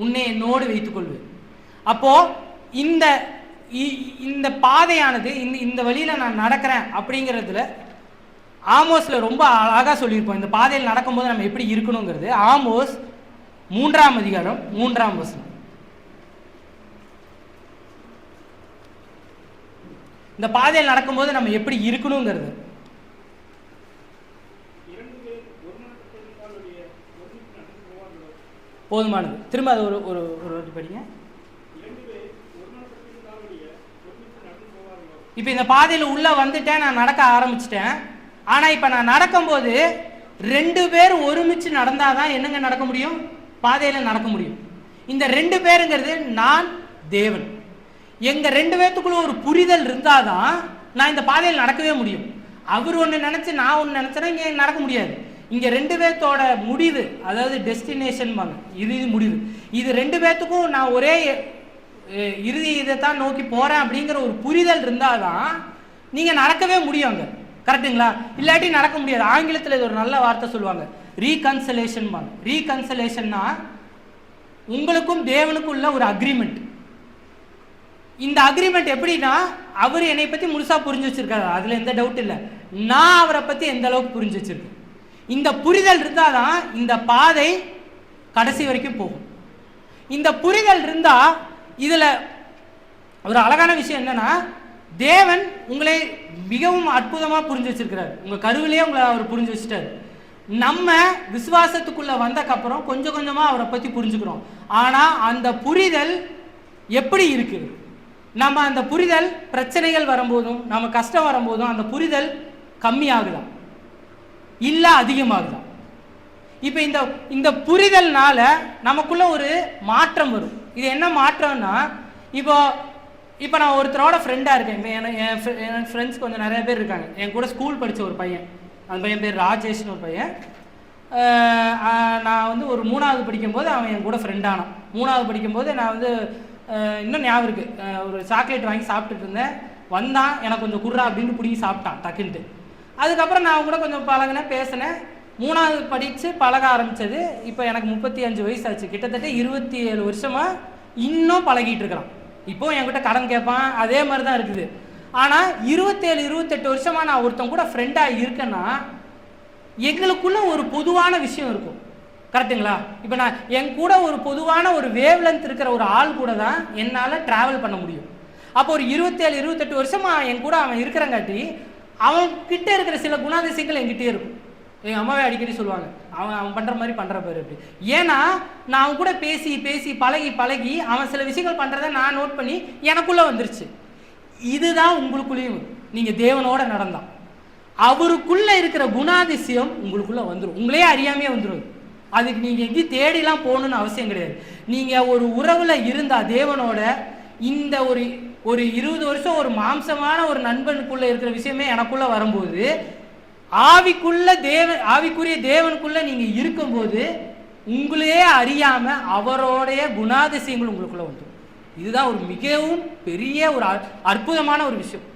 உன்னை என்னோடு வைத்துக்கொள்வேன். அப்போ இந்த பாதையானது, இந்த வழியில் நான் நடக்கிறேன் அப்படிங்கிறதுல ஆமோஸில் ரொம்ப அழகாக சொல்லியிருப்போம். இந்த பாதையில் நடக்கும்போது நம்ம எப்படி இருக்கணுங்கிறது. ஆமோஸ் 3ஆம் அதிகாரம் 3ஆம் வசனம். இந்த பாதையில் நடக்கும்போது நம்ம எப்படி இருக்கணுங்கிறது. போதுமானது. திரும்ப அது ஒரு ஒரு ஒரு வாட்டி படிங்க. இப்போ இந்த பாதையில் உள்ளே வந்துட்டேன், நான் நடக்க ஆரம்பிச்சிட்டேன். ஆனால் இப்போ நான் நடக்கும்போது 2 பேர் ஒருமிச்சு நடந்தால் தான் என்னங்க நடக்க முடியும்? பாதையில் நடக்க முடியும். இந்த 2 பேருங்கிறது நான், தேவன். எங்கள் 2 பேர்த்துக்குள்ள ஒரு புரிதல் இருந்தால் தான் நான் இந்த பாதையில் நடக்கவே முடியும். அவர் ஒன்று நினச்சி நான் ஒன்று நினச்சேன்னா இங்கே நடக்க முடியாது. இங்கே 2 பேர்த்தோட முடிவு, அதாவது டெஸ்டினேஷன் வாங்க, இது முடிவு. இது 2 பேர்த்துக்கும் நான் ஒரே இறுதி இதைத்தான் நோக்கி போகிறேன் அப்படிங்கிற ஒரு புரிதல் இருந்தால் தான் நீங்கள் நடக்கவே முடியும் அங்கே. கரெக்டுங்களா? இல்லாட்டி நடக்க முடியாது. ஆங்கிலத்தில் இது ஒரு நல்ல வார்த்தை சொல்லுவாங்க, ரீகன்சலேஷன் வாங்க. ரீகன்சலேஷன்னா உங்களுக்கும் தேவனுக்கும் உள்ள ஒரு அக்ரிமெண்ட். இந்த அக்ரிமெண்ட் எப்படின்னா, அவர் என்னை பற்றி முழுசாக புரிஞ்சு வச்சிருக்காரு, அதில் எந்த டவுட் இல்லை. நான் அவரை பற்றி எந்த அளவுக்கு புரிஞ்சு வச்சிருக்கேன். இந்த புரிதல் இருந்தால் தான் இந்த பாதை கடைசி வரைக்கும் போகும். இந்த புரிதல் இருந்தால் இதில் ஒரு அழகான விஷயம் என்னன்னா, தேவன் உங்களை மிகவும் அற்புதமாக புரிஞ்சு வச்சிருக்கிறார். உங்கள் கருவிலேயே உங்களை அவர் புரிஞ்சு வச்சுட்டார். நம்ம விசுவாசத்துக்குள்ளே வந்தக்கப்புறம் கொஞ்சம் கொஞ்சமாக அவரை பற்றி புரிஞ்சுக்கிறோம். ஆனால் அந்த புரிதல் எப்படி இருக்குது? நம்ம அந்த புரிதல் பிரச்சனைகள் வரும்போதும் நம்ம கஷ்டம் வரும்போதும் அந்த புரிதல் கம்மியாகுதான் இல்லை அதிகமாகுதான்? இப்போ இந்த புரிதல்னால நமக்குள்ள ஒரு மாற்றம் வரும். இது என்ன மாற்றம்னா, இப்போ நான் ஒருத்தரோட ஃப்ரெண்டாக இருக்கேன். இப்போ என் ஃப்ரெண்ட்ஸ் கொஞ்சம் நிறைய பேர் இருக்காங்க. என் கூட ஸ்கூல் படித்த ஒரு பையன், அந்த பையன் பேர் ராஜேஷ்னு ஒரு பையன். நான் வந்து ஒரு 3வது படிக்கும்போது அவன் என் கூட ஃப்ரெண்டானான். 3வது படிக்கும்போது நான் வந்து இன்னும் ஞாபகம் இருக்குது, ஒரு சாக்லேட் வாங்கி சாப்பிட்டுட்டு இருந்தேன். வந்தான், எனக்கு கொஞ்சம் குர்ரா அப்படின்னு பிடிங்கி சாப்பிட்டான் டக்குன்ட்டு. அதுக்கப்புறம் நான் கூட கொஞ்சம் பழகினேன், பேசினேன். 3வது படித்து பழக ஆரம்பித்தது. இப்போ எனக்கு 35 வயசு ஆச்சு. கிட்டத்தட்ட 27 வருஷமாக இன்னும் பழகிட்டு இருக்கிறான். இப்போது என்கிட்ட கடன் கேட்பான், அதே மாதிரி தான் இருக்குது. ஆனால் 27-28 வருஷமாக நான் ஒருத்தன் கூட ஃப்ரெண்டாக இருக்கேன்னா எங்களுக்குள்ள ஒரு பொதுவான விஷயம் இருக்கும். கரெக்டுங்களா? இப்போ நான் என் கூட ஒரு பொதுவான ஒரு வேவ் லென்த் இருக்கிற ஒரு ஆள் கூட தான் என்னால் ட்ராவல் பண்ண முடியும். அப்போ ஒரு 27-28 வருஷமாக என் கூட அவன் இருக்கிறங்காட்டி அவன்கிட்ட இருக்கிற சில குணாதிசயங்கள் என்கிட்டே இருக்கும். எங்கள் அம்மாவே அடிக்கடி சொல்லுவாங்க, அவன் பண்ணுற மாதிரி பண்ணுற பேர் அப்படி. ஏன்னா நான் அவன் கூட பேசி பேசி பழகி அவன் சில விஷயங்கள் பண்ணுறதை நான் நோட் பண்ணி எனக்குள்ளே வந்துருச்சு. இதுதான் உங்களுக்குள்ளேயும் நீங்கள் தேவனோட நடந்தான் அவருக்குள்ளே இருக்கிற குணாதிசயம் உங்களுக்குள்ளே வந்துடும். உங்களே அறியாமையே வந்துடும். அதுக்கு நீங்கள் எங்கேயும் தேடிலாம் போகணுன்னு அவசியம் கிடையாது. நீங்கள் ஒரு உறவில் இருந்தால் தேவனோட இந்த ஒரு 20 வருஷம் ஒரு மாம்சமான ஒரு நண்பனுக்குள்ளே இருக்கிற விஷயமே எனக்குள்ளே வரும்போது ஆவிக்குரிய தேவனுக்குள்ளே நீங்கள் இருக்கும்போது உங்களையே அறியாமல் அவரோடைய குணாதிசயங்கள் உங்களுக்குள்ளே வந்துடும். இதுதான் ஒரு மிகவும் பெரிய ஒரு அற்புதமான ஒரு விஷயம்.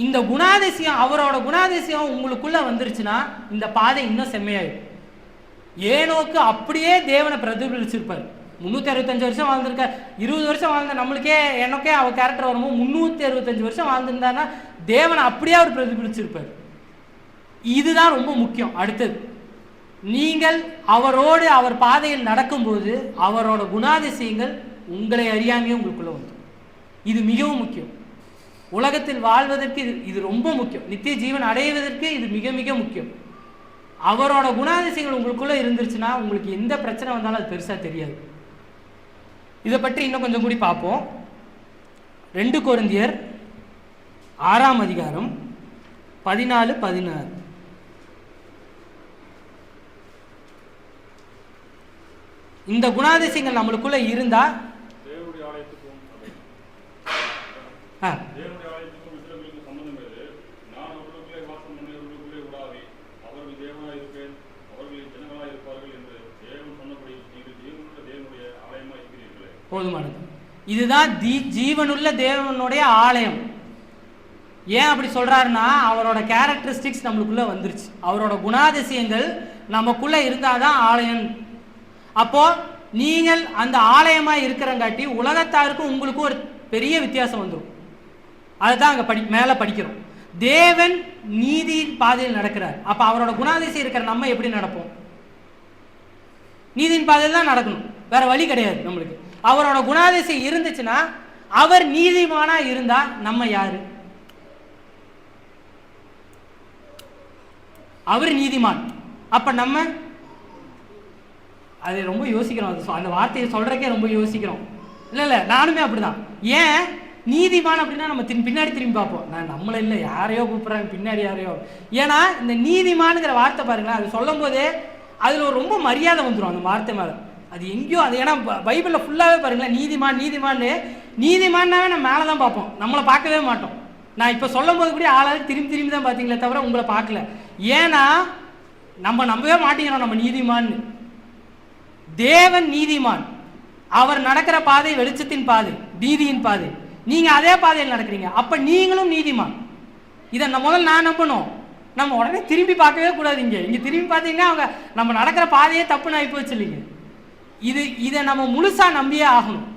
இந்த குணாதிசயம், அவரோட குணாதிசயம் உங்களுக்குள்ளே வந்துருச்சுன்னா இந்த பாதை இன்னும் செம்மையாயிடும். ஏனோக்கு அப்படியே தேவனை பிரதிபலிச்சிருப்பார். 365 வருஷம் வாழ்ந்திருக்க, 20 வருஷம் வாழ்ந்த நம்மளுக்கே எனக்கே அவர் கேரக்டர் வரும்போது 365 வருஷம் வாழ்ந்திருந்தாருன்னா தேவனை அப்படியே அவர் பிரதிபலிச்சிருப்பார். இதுதான் ரொம்ப முக்கியம். அடுத்தது, நீங்கள் அவரோடு அவர் பாதையில் நடக்கும்போது அவரோட குணாதிசயங்கள் உங்களை அறியாமையே உங்களுக்குள்ள வந்துடும். இது மிகவும் முக்கியம். உலகத்தில் வாழ்வதற்கு இது ரொம்ப முக்கியம். நித்திய ஜீவன் அடைவதற்கு இது மிக மிக முக்கியம். அவரோட குணாதிசயங்கள் உங்களுக்குள்ள இருந்துருச்சுன்னா உங்களுக்கு எந்த பிரச்சனை வந்தாலும் அது பெருசாக தெரியாது. இதை பற்றி இன்னும் கொஞ்சம் கூடி பார்ப்போம். 2 கொரிந்தியர் 6ஆம் அதிகாரம் 14-16. இந்த குணாதிசயங்கள் நம்மளுக்குள்ள இருந்தா தேவனுடைய ஆலயத்துக்கும் இஸ்ரவேலுக்கும் சம்பந்தம் எது? நான் அவர்களுக்குள்ளே வாசம் பண்ணவர்களுக்குள்ளே உலாவி அவர்கள் தேவனாய் இருப்பேன், அவர்களின் ஜனங்களாய் இருப்பார்கள் என்று தேவன் சொன்னபடி நீங்கள் ஜீவனுள்ள தேவனுடைய ஆலயமாய் இருக்கிறீர்களே. போதுமானது. இதுதான் ஜீவனுள்ள தேவனுடைய ஆலயம். ஏன் அப்படி சொல்றாருன்னா அவரோட கேரக்டரிஸ்டிக்ஸ் நம்மளுக்குள்ள வந்துருச்சு. அவரோட குணாதிசயங்கள் நமக்குள்ள இருந்தாதான் ஆலயம். அப்போ நீங்கள் அந்த ஆலயமா இருக்கிறங்காட்டி உலகத்தாருக்கும் உங்களுக்கும் ஒரு பெரிய வித்தியாசம் வந்துடும். அதுதான் அங்கே மேலே படிக்கிறோம். தேவன் நீதியின் பாதையில் நடக்கிறார். அப்போ அவரோட குணாதிசயம் இருக்கிற நம்ம எப்படி நடப்போம்? நீதியின் பாதையில் தான் நடக்கணும், வேற வழி கிடையாது நம்மளுக்கு. அவரோட குணாதிசயம் இருந்துச்சுன்னா, அவர் நீதிமானா இருந்தா நம்ம யாரு? அவர் நீதிமான். அப்ப நம்ம அது ரொம்ப யோசிக்கிறோம். அந்த வார்த்தையை சொல்கிறக்கே ரொம்ப யோசிக்கிறோம். இல்லை நானுமே அப்படிதான். ஏன் நீதிமான் அப்படின்னா நம்ம பின்னாடி திரும்பி பார்ப்போம். நான் நம்மளை இல்லை, யாரையோ கூப்பிட்றாங்க பின்னாடி யாரையோ. ஏன்னா இந்த நீதிமானுங்கிற வார்த்தை பாருங்களேன், அது சொல்லும் போதே அதில் ஒரு ரொம்ப மரியாதை வந்துடும் அந்த வார்த்தை மேலே. அது எங்கேயோ அது ஏன்னா பைபிளில் ஃபுல்லாகவே பாருங்களேன் நீதிமான்னாவே நம்ம மேலே தான் பார்ப்போம், நம்மளை பார்க்கவே மாட்டோம். நான் இப்போ சொல்லும் போது கூட ஆளாவது திரும்பி தான் பார்த்தீங்களே தவிர உங்களை பார்க்கல. ஏன்னா நம்ம நம்பவே மாட்டேங்கிறோம் நம்ம நீதிமான்னு. தேவன் நீதிமான், அவர் நடக்கிற பாதை வெளிச்சத்தின் பாதை, நீதியின் பாதை. நீங்க அதே பாதையில் நடக்கிறீங்க, அப்ப நீங்களும் நீதிமான். இதை முதல்ல நான் நம்பணும். நம்ம உடனே திரும்பி பார்க்கவே கூடாது. இங்க திரும்பி பார்த்தீங்கன்னா அவங்க நம்ம நடக்கிற பாதையே தப்புன்னு ஆகி போச்சு இல்லைங்க. இதை நம்ம முழுசா நம்பியே ஆகணும்.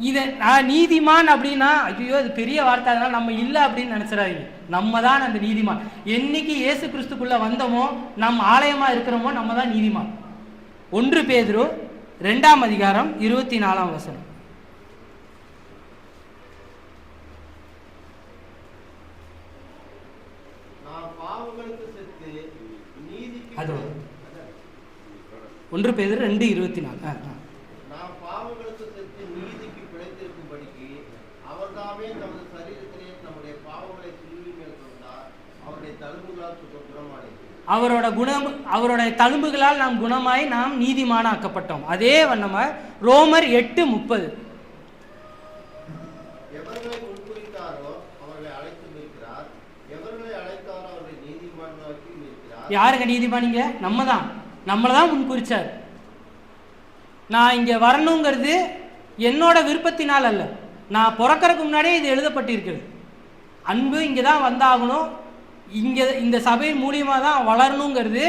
இதை நீதிமான் அப்படின்னா ஐயோ இது பெரிய வார்த்தை, அதனால நம்ம இல்லை அப்படின்னு நினைச்சிடாதீங்க. நம்ம தான் அந்த நீதிமான். என்னைக்கு இயேசு கிறிஸ்துக்குள்ள வந்தோமோ, நம்ம ஆலயமா இருக்கிறோமோ, நம்ம தான் நீதிமான். 1 பேதுரு 2ஆம் அதிகாரம் 24ஆம் வசனம். அது 1 பேதுரு 2:24. நாம் பாவங்களுக்கு செத்து நீதிக்கு பிழைத்திருக்கும்படிக்கு அவர்தாமே நமது சரீரத்திலே நம்முடைய பாவங்களை சிலுவையின் மேல் கொண்டார், அவருடைய தழும்புகளால் குணமானீர்கள். அவருடைய தழும்புகளால் நாம் குணமாய் நாம் நீதிமானாக்கப்பட்டோம். அதே வண்ணமா ரோமர் 8:30. எவர்களை முன்குறித்தாரோ அவர்களை அழைத்து நிற்கிறார், எவர்களை அழைத்தாரோ அவர்களை நீதிமானாக்கி நிற்கிறார். யாருங்க நீதிமானிங்க? நம்மளை தான் முன்குறிச்சார். நான் இங்கே வரணுங்கிறது என்னோட விருப்பத்தினால் அல்ல, நான் பிறக்கிறதுக்கு முன்னாடியே இது எழுதப்பட்டிருக்கிறது. அன்பு இங்கே தான் வந்தாகணும், இங்கே இந்த சபையின் மூலியமாக தான் வளரணுங்கிறது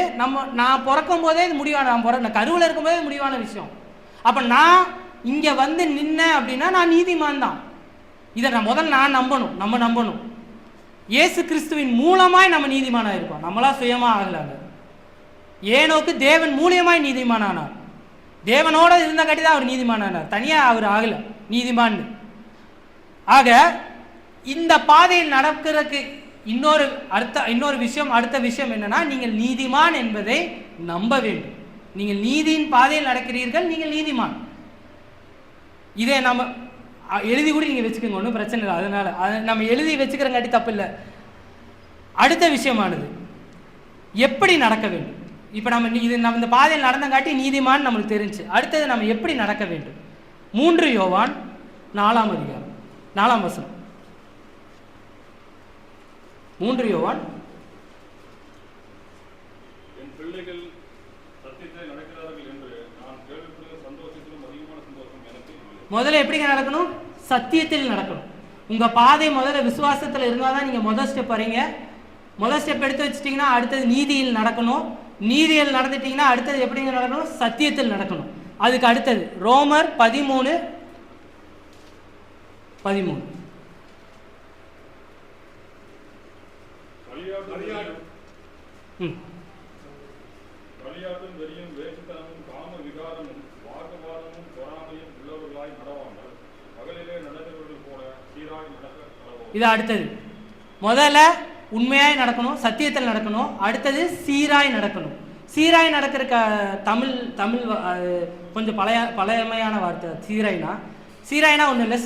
நான் பிறக்கும் போதே இது முடிவான, நான் கருவில் இருக்கும்போதே முடிவான விஷயம். அப்போ நான் இங்கே வந்து நின்னேன் அப்படின்னா நான் நீதிமான் தான். இதை நான் நம்பணும். இயேசு கிறிஸ்துவின் மூலமாய் நம்ம நீதிமானாக இருக்கோம், நம்மளா சுயமாக ஆகலாங்க. ஏனோக்கு தேவன் மூலியமாய் நீதிமானானார். தேவனோட இருந்த காட்டி தான் அவர் நீதிமானானார், தனியாக அவர் ஆகலை நீதிமான். ஆக இந்த பாதையில் நடக்கிறதுக்கு அடுத்த விஷயம் என்னன்னா, நீங்கள் நீதிமான் என்பதை நம்ப வேண்டும். நீங்கள் நீதியின் பாதையில் நடக்கிறீர்கள், நீங்கள் நீதிமான். இதை நம்ம எழுதி கூட நீங்கள் வச்சுக்கோங்க, ஒன்றும் பிரச்சனை இல்லை. அதனால நம்ம எழுதி வச்சுக்கிறங்காட்டி தப்பு இல்லை. அடுத்த விஷயமானது எப்படி நடக்க வேண்டும். இப்போ நம்ம இந்த பாதையில் நடந்தங்காட்டி நீதிமான் நம்மளுக்கு தெரிஞ்சு, அடுத்தது நம்ம எப்படி நடக்க வேண்டும். 3 யோவான் 4ஆம் அதிகாரம் 4ஆம் வசனம். 3 யோவான். என் பிள்ளைகள் சத்தியத்தை நடக்கிறார்கள் என்று நான் கேள்விப்படுகிற சந்தோஷத்திலும் அதிகமான சந்தோஷம் எனக்கு இல்லை. முதல்ல எப்படிங்க நடக்கணும்? சத்தியத்தில் நடக்கணும். உங்க பாதை முதல்ல விசுவாசத்தில் இருந்தால் தான் நீங்கள் முதல் ஸ்டெப் வரீங்க. முதல் ஸ்டெப் எடுத்து வச்சுட்டிங்கன்னா அடுத்தது நீதியில் நடக்கணும். நீதியில் நடந்துட்டிங்கன்னா அடுத்தது எப்படிங்க நடக்கணும்? சத்தியத்தில் நடக்கணும். அதுக்கு அடுத்தது ரோமர் 13:13. களியாட்டும் வெறியும் வேற்றுத்தனமும் காம விகாரமும் வாக்குவாதமும் பொறாமையும் உள்ளவர்களாய் நடவாமல் பகலிலே நடந்தவர்கள் போல சீராய் நடக்க கடவோம். இது அடுத்தது. முதல்ல உண்மையாய் நடக்கணும், சத்தியத்தில் நடக்கணும். அடுத்தது சீராய் நடக்கணும். சீராய் நடக்கிற தமிழ் கொஞ்சம் பழையமையான வார்த்தை. சீராய்னா ஒன்றும் இல்லை,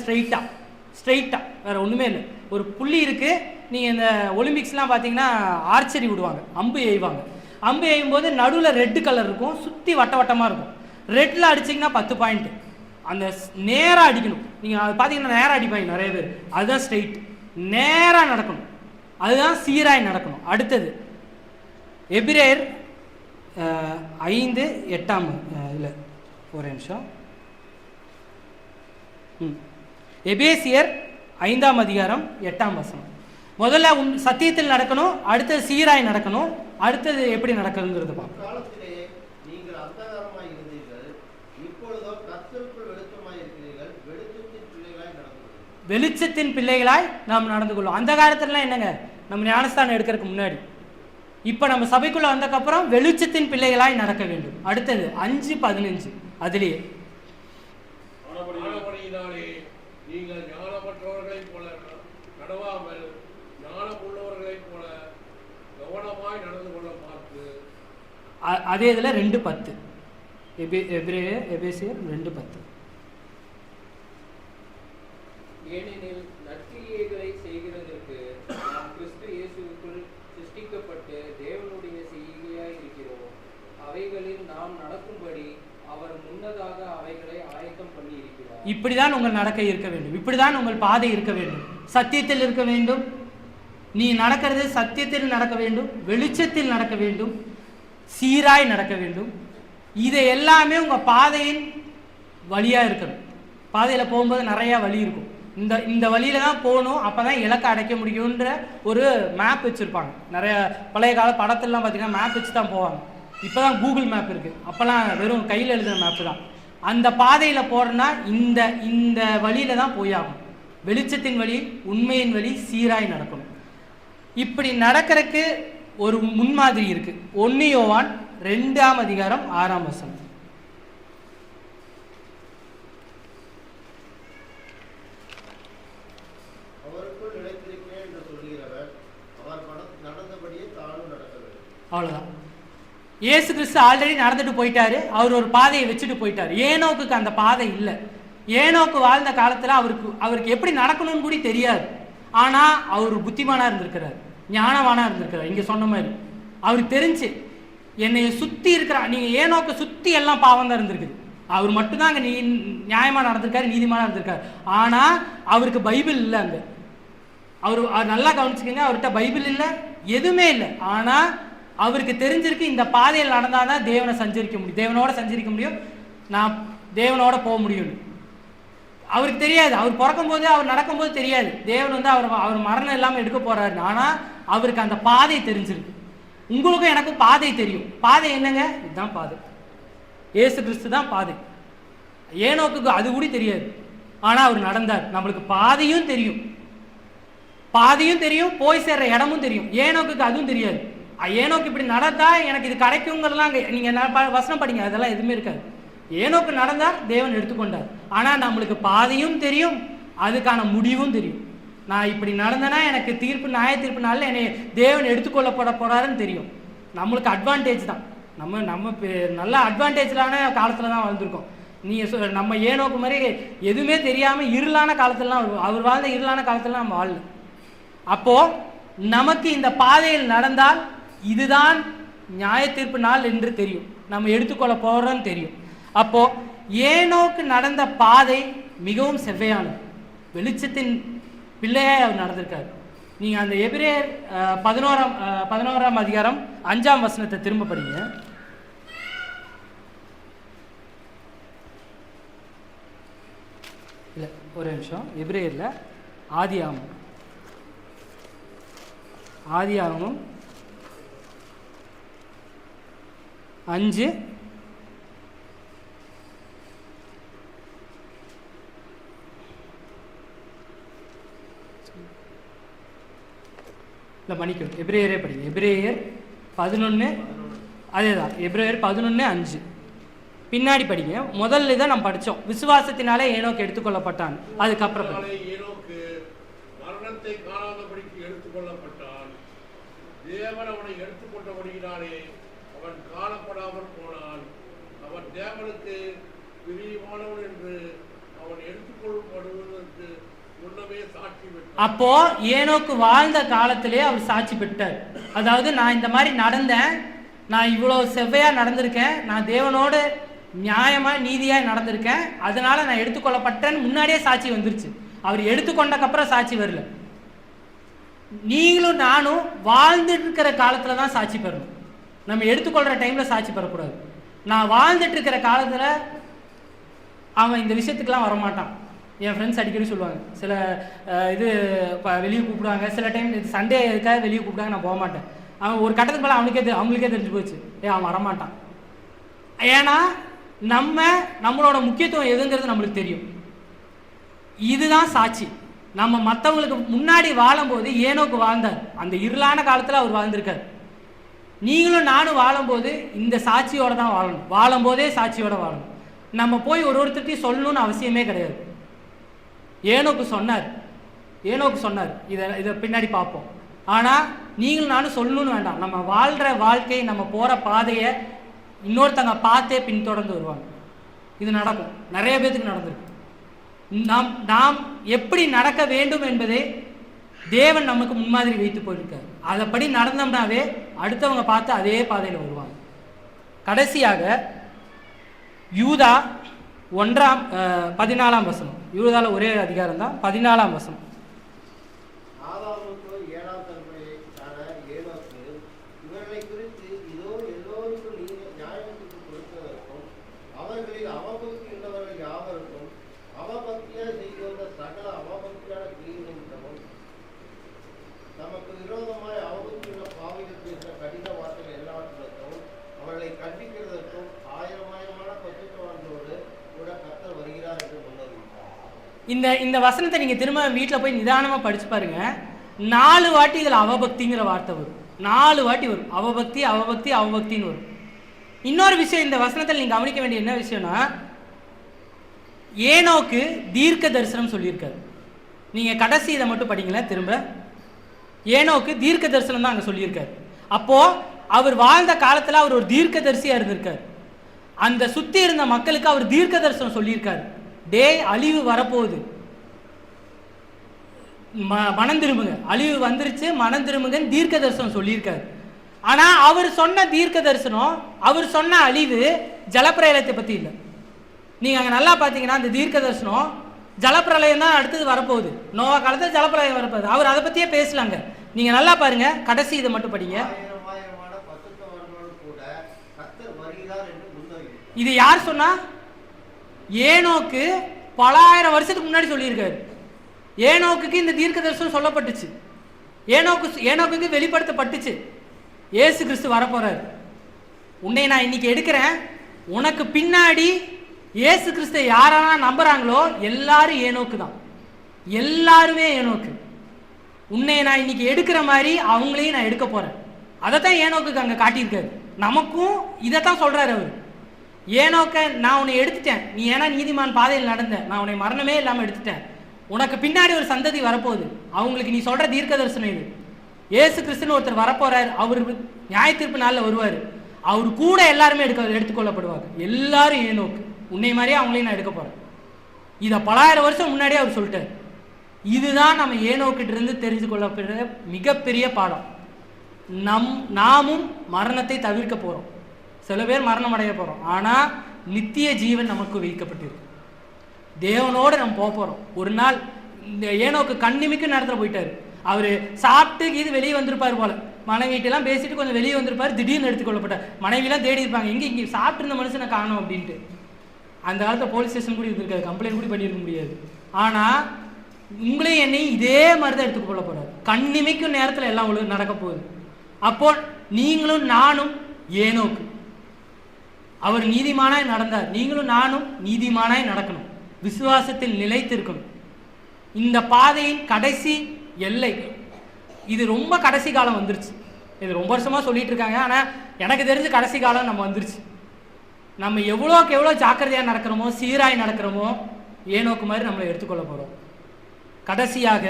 ஸ்ட்ரெயிட்டாக வேறு ஒன்றுமே இல்லை. ஒரு புள்ளி இருக்குது. நீங்கள் இந்த ஒலிம்பிக்ஸ்லாம் பார்த்தீங்கன்னா ஆர்ச்சரி விடுவாங்க, அம்பு எய்வாங்க. அம்பு எய்யும் போது நடுவில் ரெட்டு கலர் இருக்கும், சுற்றி வட்டமாக இருக்கும். ரெட்டில் அடிச்சிங்கன்னா 10 பாயிண்ட்டு. அந்த நேராக அடிக்கணும். நீங்கள் அது பார்த்தீங்கன்னா நேராக அடிப்பாங்க நிறைய பேர். அதுதான் ஸ்ட்ரெயிட், நேராக நடக்கணும். அதுதான் சீராய் நடக்கணும். அடுத்தது எபிரேயர் 5:8 இல்லை, ஒரு நிமிஷம். எபேசியர் 5ஆம் அதிகாரம் 8ஆம் வசனம். முதல்ல சத்தியத்தில் நடக்கணும், அடுத்தது சீராய் நடக்கணும், அடுத்தது எப்படி நடக்கணுங்கிறது பார்ப்போம். காலத்திலே நீங்கள் அந்தகாரமாய் இருந்தீர்கள், இப்பொழுதோ கர்த்தருக்குள் வெளிச்சமாய் இருக்கிறீர்கள், வெளிச்சத்தின் பிள்ளைகளாய் நடந்துள்ளது. வெளிச்சத்தின் பிள்ளைகளாய் நாம் நடந்து கொள்வோம். அந்த காலத்துலலாம் என்னங்க, நம்ம ஞானஸ்தானம் எடுக்கிறதுக்கு முன்னாடி. இப்போ நம்ம சபைக்குள்ள வந்ததுக்கப்புறம் வெளிச்சத்தின் பிள்ளைகளாய் நடக்க வேண்டும். அடுத்தது 5:15 அதிலேயே நீங்கள் ஞானமற்றவர்களைப் போல நடவாமல் ஞானமுள்ளவர்களைப் போல கவனமாய் நடந்து கொள்ள பார்த்து. அதே இதில் 2:10 எபேசியர் 2:10. ஏனெனில் நற்கிரியைகளை செய்கிறதற்கு நாம் கிறிஸ்து இயேசுவுக்குள் சிருஷ்டிக்கப்பட்டு தேவனுடைய செய்கையாய் இருக்கிறோம். அவைகளில் நாம் நடக்கும்படி அவர் முன்னதாக அவைகளை ஆயத்தம் பண்ணி இருக்கிறார். இப்படிதான் உங்கள் நடக்கை இருக்க வேண்டும், இப்படிதான் உங்கள் பாதை இருக்க வேண்டும். சத்தியத்தில் இருக்க வேண்டும். நீ நடக்கிறது சத்தியத்தில் நடக்க வேண்டும், வெளிச்சத்தில் நடக்க வேண்டும், சீராய் நடக்க வேண்டும். இதை எல்லாமே உங்கள் பாதையின் வழியாக இருக்கணும். பாதையில் போகும்போது நிறையா வழி இருக்கும். இந்த வழியில தான் போகணும், அப்போ தான் இலக்கை அடைக்க முடியுன்ற ஒரு மேப் வச்சுருப்பாங்க. நிறைய பழைய கால படத்துலலாம் பார்த்தீங்கன்னா மேப் வச்சு தான் போவாங்க. இப்போ தான் கூகுள் மேப் இருக்குது, அப்போல்லாம் வெறும் கையில் எழுதுகிற மேப்பு தான். அந்த பாதையில் போகிறோன்னா இந்த வழியில் தான் போயாகும். வெளிச்சத்தின் வழி, உண்மையின் வழி, சீராய் நடக்கணும். இப்படி நடக்கிறதுக்கு ஒரு முன்மாதிரி இருக்குது. 1 யோவான் 2ஆம் அதிகாரம் 6ஆம் வசனம். அவருக்குள் நிலைத்திருக்கிறேன் என்று சொல்கிறவர் அவர் நடந்தபடியே தானும் நடக்க வேண்டும். அவ்வளோதான். இயேசு கிறிஸ்து ஆல்ரெடி நடந்துட்டு போயிட்டாரு. அவர் ஒரு பாதையை வச்சுட்டு போயிட்டார். ஏனோக்கு அந்த பாதை இல்லை. ஏனோக்கு வாழ்ந்த காலத்தில் அவருக்கு எப்படி நடக்கணும்னு கூட தெரியாது. ஆனால் அவர் புத்திமானாக இருந்திருக்கிறார், ஞானவானாக இருந்திருக்கிறார். இங்கே சொன்ன மாதிரி அவருக்கு தெரிஞ்சு என்னைய சுற்றி இருக்கிற நீங்கள் ஏனோக்கு சுற்றி எல்லாம் பாவம் தான் இருந்திருக்குது. அவர் மட்டும்தான் அங்கே நியாயமாக நடந்திருக்காரு, நீதிமானாக இருந்திருக்காரு. ஆனால் அவருக்கு பைபிள் இல்லை. அங்கே அவர் நல்லா கவனிச்சுக்கோங்க, அவர்கிட்ட பைபிள் இல்லை, எதுவுமே இல்லை. ஆனால் அவருக்கு தெரிஞ்சிருக்கு இந்த பாதையில் நடந்தால் தான் தேவனை சஞ்சரிக்க முடியும், தேவனோட சஞ்சரிக்க முடியும், நான் தேவனோட போக முடியும். அவருக்கு தெரியாது. அவர் பிறக்கும்போது அவர் நடக்கும்போது தெரியாது தேவன் வந்து அவர் மரணம் இல்லாமல் எடுக்க போறாரு. ஆனால் அவருக்கு அந்த பாதை தெரிஞ்சிருக்கு. உங்களுக்கும் எனக்கும் பாதை தெரியும். பாதை என்னங்க? இதுதான் பாதை, இயேசு கிறிஸ்து தான் பாதை. ஏனோக்கு அது கூட தெரியாது, ஆனால் அவர் நடந்தார். நம்மளுக்கு பாதையும் தெரியும், போய் சேர்ற இடமும் தெரியும். ஏனோக்கு அதுவும் தெரியாது. ஏனோக்கு இப்படி நடந்தா எனக்கு இது கிடைக்குங்கிறதுலாம் நீங்க வசனம் படிங்க, அதெல்லாம் எதுவுமே இருக்காது. ஏனோக்கு நடந்தார், தேவன் எடுத்துக்கொண்டார். ஆனால் நம்மளுக்கு பாதையும் தெரியும், அதுக்கான முடிவும் தெரியும். நான் இப்படி நடந்தேன்னா எனக்கு நியாய தீர்ப்பு நாளில் என்னை தேவன் எடுத்துக்கொள்ளப்பட போறாருன்னு தெரியும். நம்மளுக்கு அட்வான்டேஜ் தான். நம்ம நல்ல அட்வான்டேஜ்லான காலத்தில் தான் வாழ்ந்துருக்கோம். நீங்கள் நம்ம ஏனோக்கு மாதிரி எதுவுமே தெரியாமல் இருளான காலத்துலலாம் அவர் வாழ்ந்த இருளான காலத்துலலாம் நம்ம வாழல. அப்போது நமக்கு இந்த பாதையில் நடந்தால் இதுதான் நியாய தீர்ப்பு நாள் என்று தெரியும், நம்ம எடுத்துக்கொள்ள போகிறோன்னு தெரியும். அப்போது ஏனோக்கு நடந்த பாதை மிகவும் செவ்வையானது, வெளிச்சத்தின் பிள்ளையாக அவர் நடந்திருக்காரு. நீங்கள் அந்த எபிரேயர் 11ஆம் அதிகாரம் 5ஆம் வசனத்தை திரும்ப படிங்க. இல்லை, ஒரு நிமிஷம். எபிரேயரில் ஆதியாகமம் 5 இல்லை மன்னிக்கணும், எபிரேயரே படிங்க. எபிரேயர் 11, அதே தான், எபிரேயர் 11:5 பின்னாடி படிங்க. முதல்ல தான் நம்ம படித்தோம், விசுவாசத்தினாலே ஏனோக்கு எடுத்துக்கொள்ளப்பட்டான். அதுக்கப்புறம் ஏனோக்கு மரணத்தை காணாதபடிக்கு எடுத்துக்கொள்ளப்பட்டான். தேவன் அவனை எடுத்துக்கொண்டபடியினாலே அவன் காணப்படாமல் போனான். அவன் தேவனுக்கு பிரியமானவன் என்று அவன் எடுத்துக்கொள்ளப்படுவதற்கு முன்னமே சாட்சி பெற்றார். அப்போ ஏனோக்கு வாழ்ந்த காலத்திலே அவர் சாட்சி பெற்றார். அதாவது நான் இந்த மாதிரி நடந்தேன், நான் இவ்வளோ செவ்வையா நடந்திருக்கேன், நான் தேவனோடு நியாயமா நீதியா நடந்திருக்கேன், அதனால நான் எடுத்துக்கொள்ளப்பட்டேன்னு முன்னாடியே சாட்சி வந்துருச்சு. அவர் எடுத்துக்கொண்டக்கப்புறம் சாட்சி வரல. நீங்களும் நானும் வாழ்ந்துட்டு இருக்கிற காலத்துல தான் சாட்சி பெறணும். நம்ம எடுத்துக்கொள்ற டைம்ல சாட்சி பெறக்கூடாது. நான் வாழ்ந்துட்டு இருக்கிற காலத்துல அவன் இந்த விஷயத்துக்கெல்லாம் வரமாட்டான். என் ஃப்ரெண்ட்ஸ் அடிக்கடி சொல்லுவாங்க, சில இது வெளியே கூப்பிடுவாங்க, சில டைம் சண்டே இருக்காது வெளியே கூப்பிடுவாங்க, நான் போக மாட்டேன். அவன் ஒரு கட்டத்துக்கு மேலே அவங்களுக்கே தெரிஞ்சு போச்சு, அவன் வரமாட்டான். ஏன்னா நம்மளோட முக்கியத்துவம் எதுங்கிறது நம்மளுக்கு தெரியும். இதுதான் சாட்சி. நம்ம மற்றவங்களுக்கு முன்னாடி வாழும்போது ஏனோக்கு வாழ்ந்தார், அந்த இருளான காலத்தில் அவர் வாழ்ந்திருக்கார். நீங்களும் நானும் வாழும்போது இந்த சாட்சியோட தான் வாழணும், வாழும்போதே சாட்சியோட வாழணும். நம்ம போய் ஒருத்தர்கிட்டையும் சொல்லணும்னு அவசியமே கிடையாது. ஏனோக்கு சொன்னார், இதை பின்னாடி பார்ப்போம். ஆனால் நீங்களும் நானும் சொல்லணும்னு வேண்டாம். நம்ம வாழ்கிற வாழ்க்கை, நம்ம போகிற பாதையை இன்னொருத்தங்க பார்த்தே பின்தொடர்ந்து வருவாங்க. இது நடக்கும், நிறைய பேருக்கு நடந்திருக்கு. நாம் எப்படி நடக்க வேண்டும் என்பதை தேவன் நமக்கு முன்மாதிரி வைத்து போயிருக்கார். அதைப்படி நடந்தோம்னாவே அடுத்தவங்க பார்த்து அதே பாதையில் வருவாங்க. கடைசியாக யூதா 14ஆம் வசனம். யூதாவில் ஒரே அதிகாரம் தான், 14ஆம் வசனம். ஆதாமுக்கு 7ஆம் தலைமுறையான ஏனோக்கு இவர்களை குறித்து இதோ எல்லோருக்கும் நியாயத்துக்கு கொடுத்ததற்கும் அவர்களில் அவபக்தி உள்ளவர்கள் யாவருக்கும் அவபக்தியாக செய்து வந்த சகல அவபக்தியான கிரியைகளும் நமக்கு விரோதமாய் அவபக்தியுள்ள பாவிகள் பேசுகிற கடின வார்த்தைகள் எல்லாவற்றிற்கும் அவர்களை கண்டிக்கிறதற்கும் ஆயிரமாயிரமான பசுத்தவான்களோடு கூட கர்த்தர் வருகிறார் என்று முன்னறிவித்தார். இந்த வசனத்தை நீங்கள் திரும்ப வீட்டில் போய் நிதானமாக படிச்சு பாருங்க. 4 வாட்டி இதில் அவபக்திங்கிற வார்த்தை வரும். 4 வாட்டி வரும். அவபக்தி அவபக்தி அவபக்தின்னு வரும். இன்னொரு விஷயம் இந்த வசனத்தில் நீங்கள் கவனிக்க வேண்டிய என்ன விஷயம்னா, ஏனோக்கு தீர்க்க தரிசனம் சொல்லியிருக்காரு. நீங்கள் கடைசி இதை மட்டும் படிங்களேன் திரும்ப. ஏனோக்கு தீர்க்க தரிசனம் தான் அங்கே சொல்லியிருக்காரு. அப்போது அவர் வாழ்ந்த காலத்தில் அவர் ஒரு தீர்க்க தரிசியாக இருந்திருக்கார். அந்த சுற்றி இருந்த மக்களுக்கு அவர் தீர்க்க தரிசனம் சொல்லியிருக்காரு. அழிவு வரப்போகுது, மனம் திரும்புங்க, அழிவு வந்துருச்சு, மனம் திரும்புங்கன்னு தீர்க்க தரிசனம் சொல்லியிருக்காரு. ஆனால் அவர் சொன்ன தீர்க்க தரிசனம், அவர் சொன்ன அழிவு ஜலப்பிரளயத்தை பற்றி இல்லை. நீங்கள் அங்கே நல்லா பார்த்தீங்கன்னா அந்த தீர்க்க தரிசனம் ஜலப்பிரளயம் தான் அடுத்தது வரப்போகுது. நோவா காலத்தில் ஜலப்பிரளயம் வரப்போகுது. அவர் அதை பற்றியே பேசலாங்க. நீங்கள் நல்லா பாருங்க, கடைசி இதை மட்டும் படிங்க. இது யார் சொன்னா? ஏனோக்கு பல ஆயிரம் வருஷத்துக்கு முன்னாடி சொல்லியிருக்காரு. ஏனோக்குக்கு இந்த தீர்க்க தரிசனம் சொல்லப்பட்டுச்சு. ஏனோக்குக்கு வெளிப்படுத்தப்பட்டுச்சு. இயேசு கிறிஸ்து வரப்போறாரு. உன்னை நான் இன்னைக்கு எடுக்கிறேன், உனக்கு பின்னாடி இயேசு கிறிஸ்து யாரெல்லாம் நம்புறாங்களோ எல்லாரும் ஏனோக்கு தான். எல்லாருமே ஏனோக்கு. உன்னை நான் இன்னைக்கு எடுக்கிற மாதிரி அவங்களையும் நான் எடுக்க போறேன். அதைத்தான் ஏனோக்கு அங்கே காட்டியிருக்காரு. நமக்கும் இதைத்தான் சொல்றாரு அவர். ஏனோக்க நான் உன்னை எடுத்துட்டேன், நீ ஏன்னா நீதிமான் பாதையில் நடந்த, நான் உன்னை மரணமே இல்லாமல் எடுத்துட்டேன். உனக்கு பின்னாடி ஒரு சந்ததி வரப்போகுது, அவங்களுக்கு நீ சொல்ற தீர்க்க தரிசனம் இது. இயேசு கிறிஸ்துன்னு ஒருத்தர் வரப்போறாரு, அவர் நியாய தீர்ப்பு நாளில் வருவார். அவர் கூட எல்லாருமே எடுத்துக்கொள்ளப்படுவாங்க. எல்லாரும் ஏனோக்கு. உன்னை மாதிரியே அவங்களையும் நான் எடுக்க போறேன். இதை பல ஆயிரம் வருஷம் முன்னாடியே அவர் சொல்லிட்டார். இதுதான் நம்ம ஏனோக்கிட்ட இருந்து தெரிஞ்சு கொள்ளப்படுற மிகப்பெரிய பாடம். நாமும் மரணத்தை தவிர்க்க போறோம். சில பேர் மரணம் அடைய போகிறோம், ஆனால் நித்திய ஜீவன் நமக்கு வைக்கப்பட்டிருக்கு. தேவனோடு நம்ம போக போகிறோம். ஒரு நாள் இந்த ஏனோக்கு கண்ணிமிக்கு நேரத்தில் போயிட்டார். அவர் சாப்பிட்டு இது வெளியே வந்திருப்பார் போல, மனைவிட்டெல்லாம் பேசிட்டு கொஞ்சம் வெளியே வந்திருப்பார். திடீர்னு எடுத்துக்கொள்ளப்பட்டார். மனைவிலாம் தேடி இருப்பாங்க, இங்கே சாப்பிட்டு இருந்த மனுஷனை காணும் அப்படின்ட்டு. அந்த காலத்தில் போலீஸ் ஸ்டேஷன் கூட இருந்திருக்காரு, கம்ப்ளைண்ட் கூட பண்ணியிருக்க முடியாது. ஆனால் உங்களையும் என்னையும் இதே மாதிரி தான் எடுத்துக்கொள்ள போகிறார். கண்ணிமைக்கும் நேரத்தில் எல்லாம் உங்களுக்கு நடக்க போகுது. அப்போ நீங்களும் நானும் ஏனோக்கு. அவர் நீதிமானாய் நடந்தார், நீங்களும் நானும் நீதிமானாய் நடக்கணும். விசுவாசத்தில் நிலைத்திருக்கணும். இந்த பாதையின் கடைசி எல்லை இது. ரொம்ப கடைசி காலம் வந்துருச்சு. இது ரொம்ப வருஷமாக சொல்லிட்டு இருக்காங்க, ஆனால் எனக்கு தெரிஞ்ச கடைசி காலம் நம்ம வந்துருச்சு. நம்ம எவ்வளோக்கு எவ்வளோ ஜாக்கிரதையாக நடக்கிறோமோ, சீராய் நடக்கிறோமோ, ஏனோக்கு மாதிரி நம்மளை எடுத்துக்கொள்ள போகிறோம். கடைசியாக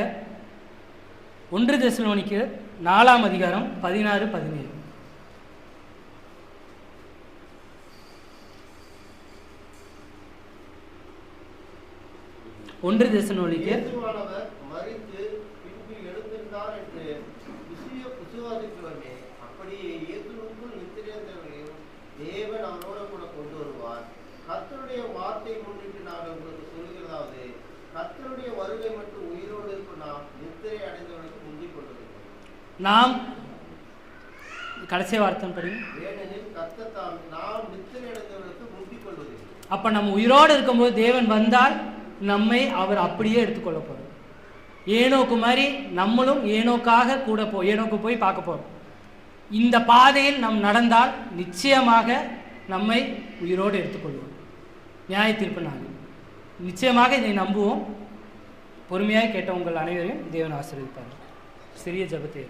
1 தெசலோனிக்கர் 4ஆம் அதிகாரம் 16-17. 1 தெசலோனிக்கர் மரித்து பின்பு எழுந்திருந்தார் என்று விசுவாசிக்கிறோமே, அப்படியே இயேசுவுக்குள் நித்திரையடைந்தவர்களையும் தேவன் அவரோட கூட கொண்டு வருவார். கர்த்தருடைய வார்த்தை முன்னிட்டு நாங்கள் உங்களுக்கு சொல்லுகிறதாவது, கர்த்தருடைய வருகை மட்டும் உயிரோடு இருக்கும் நாம் நித்திரை அடைந்தவர்களுக்கு முந்திக் கொண்டிருக்கிறோம். நாம் கடைசி வார்த்தை படி, ஏனெனில் கர்த்தர் தாம் நாம் நித்திரை அடைந்தவர்களுக்கு முந்திக் கொள்வதில்லை. அப்ப நம்ம உயிரோடு இருக்கும்போது தேவன் வந்தால் நம்மை அவர் அப்படியே எடுத்துக்கொள்ள போறார். ஏனோக்கு மாதிரி நம்மளும் ஏனோக்காக கூட ஏனோக்கு போய் பார்க்க போறோம். இந்த பாதையில் நாம் நடந்தால் நிச்சயமாக நம்மை உயிரோடு எடுத்துக்கொள்வோம். நியாய தீர்ப்பு நாள் நிச்சயமாக இதை நம்புவோம். பொறுமையாக கேட்ட உங்கள் அனைவரையும் தேவன் ஆசீர்வதிப்பார். சிறிய ஜெபத்தை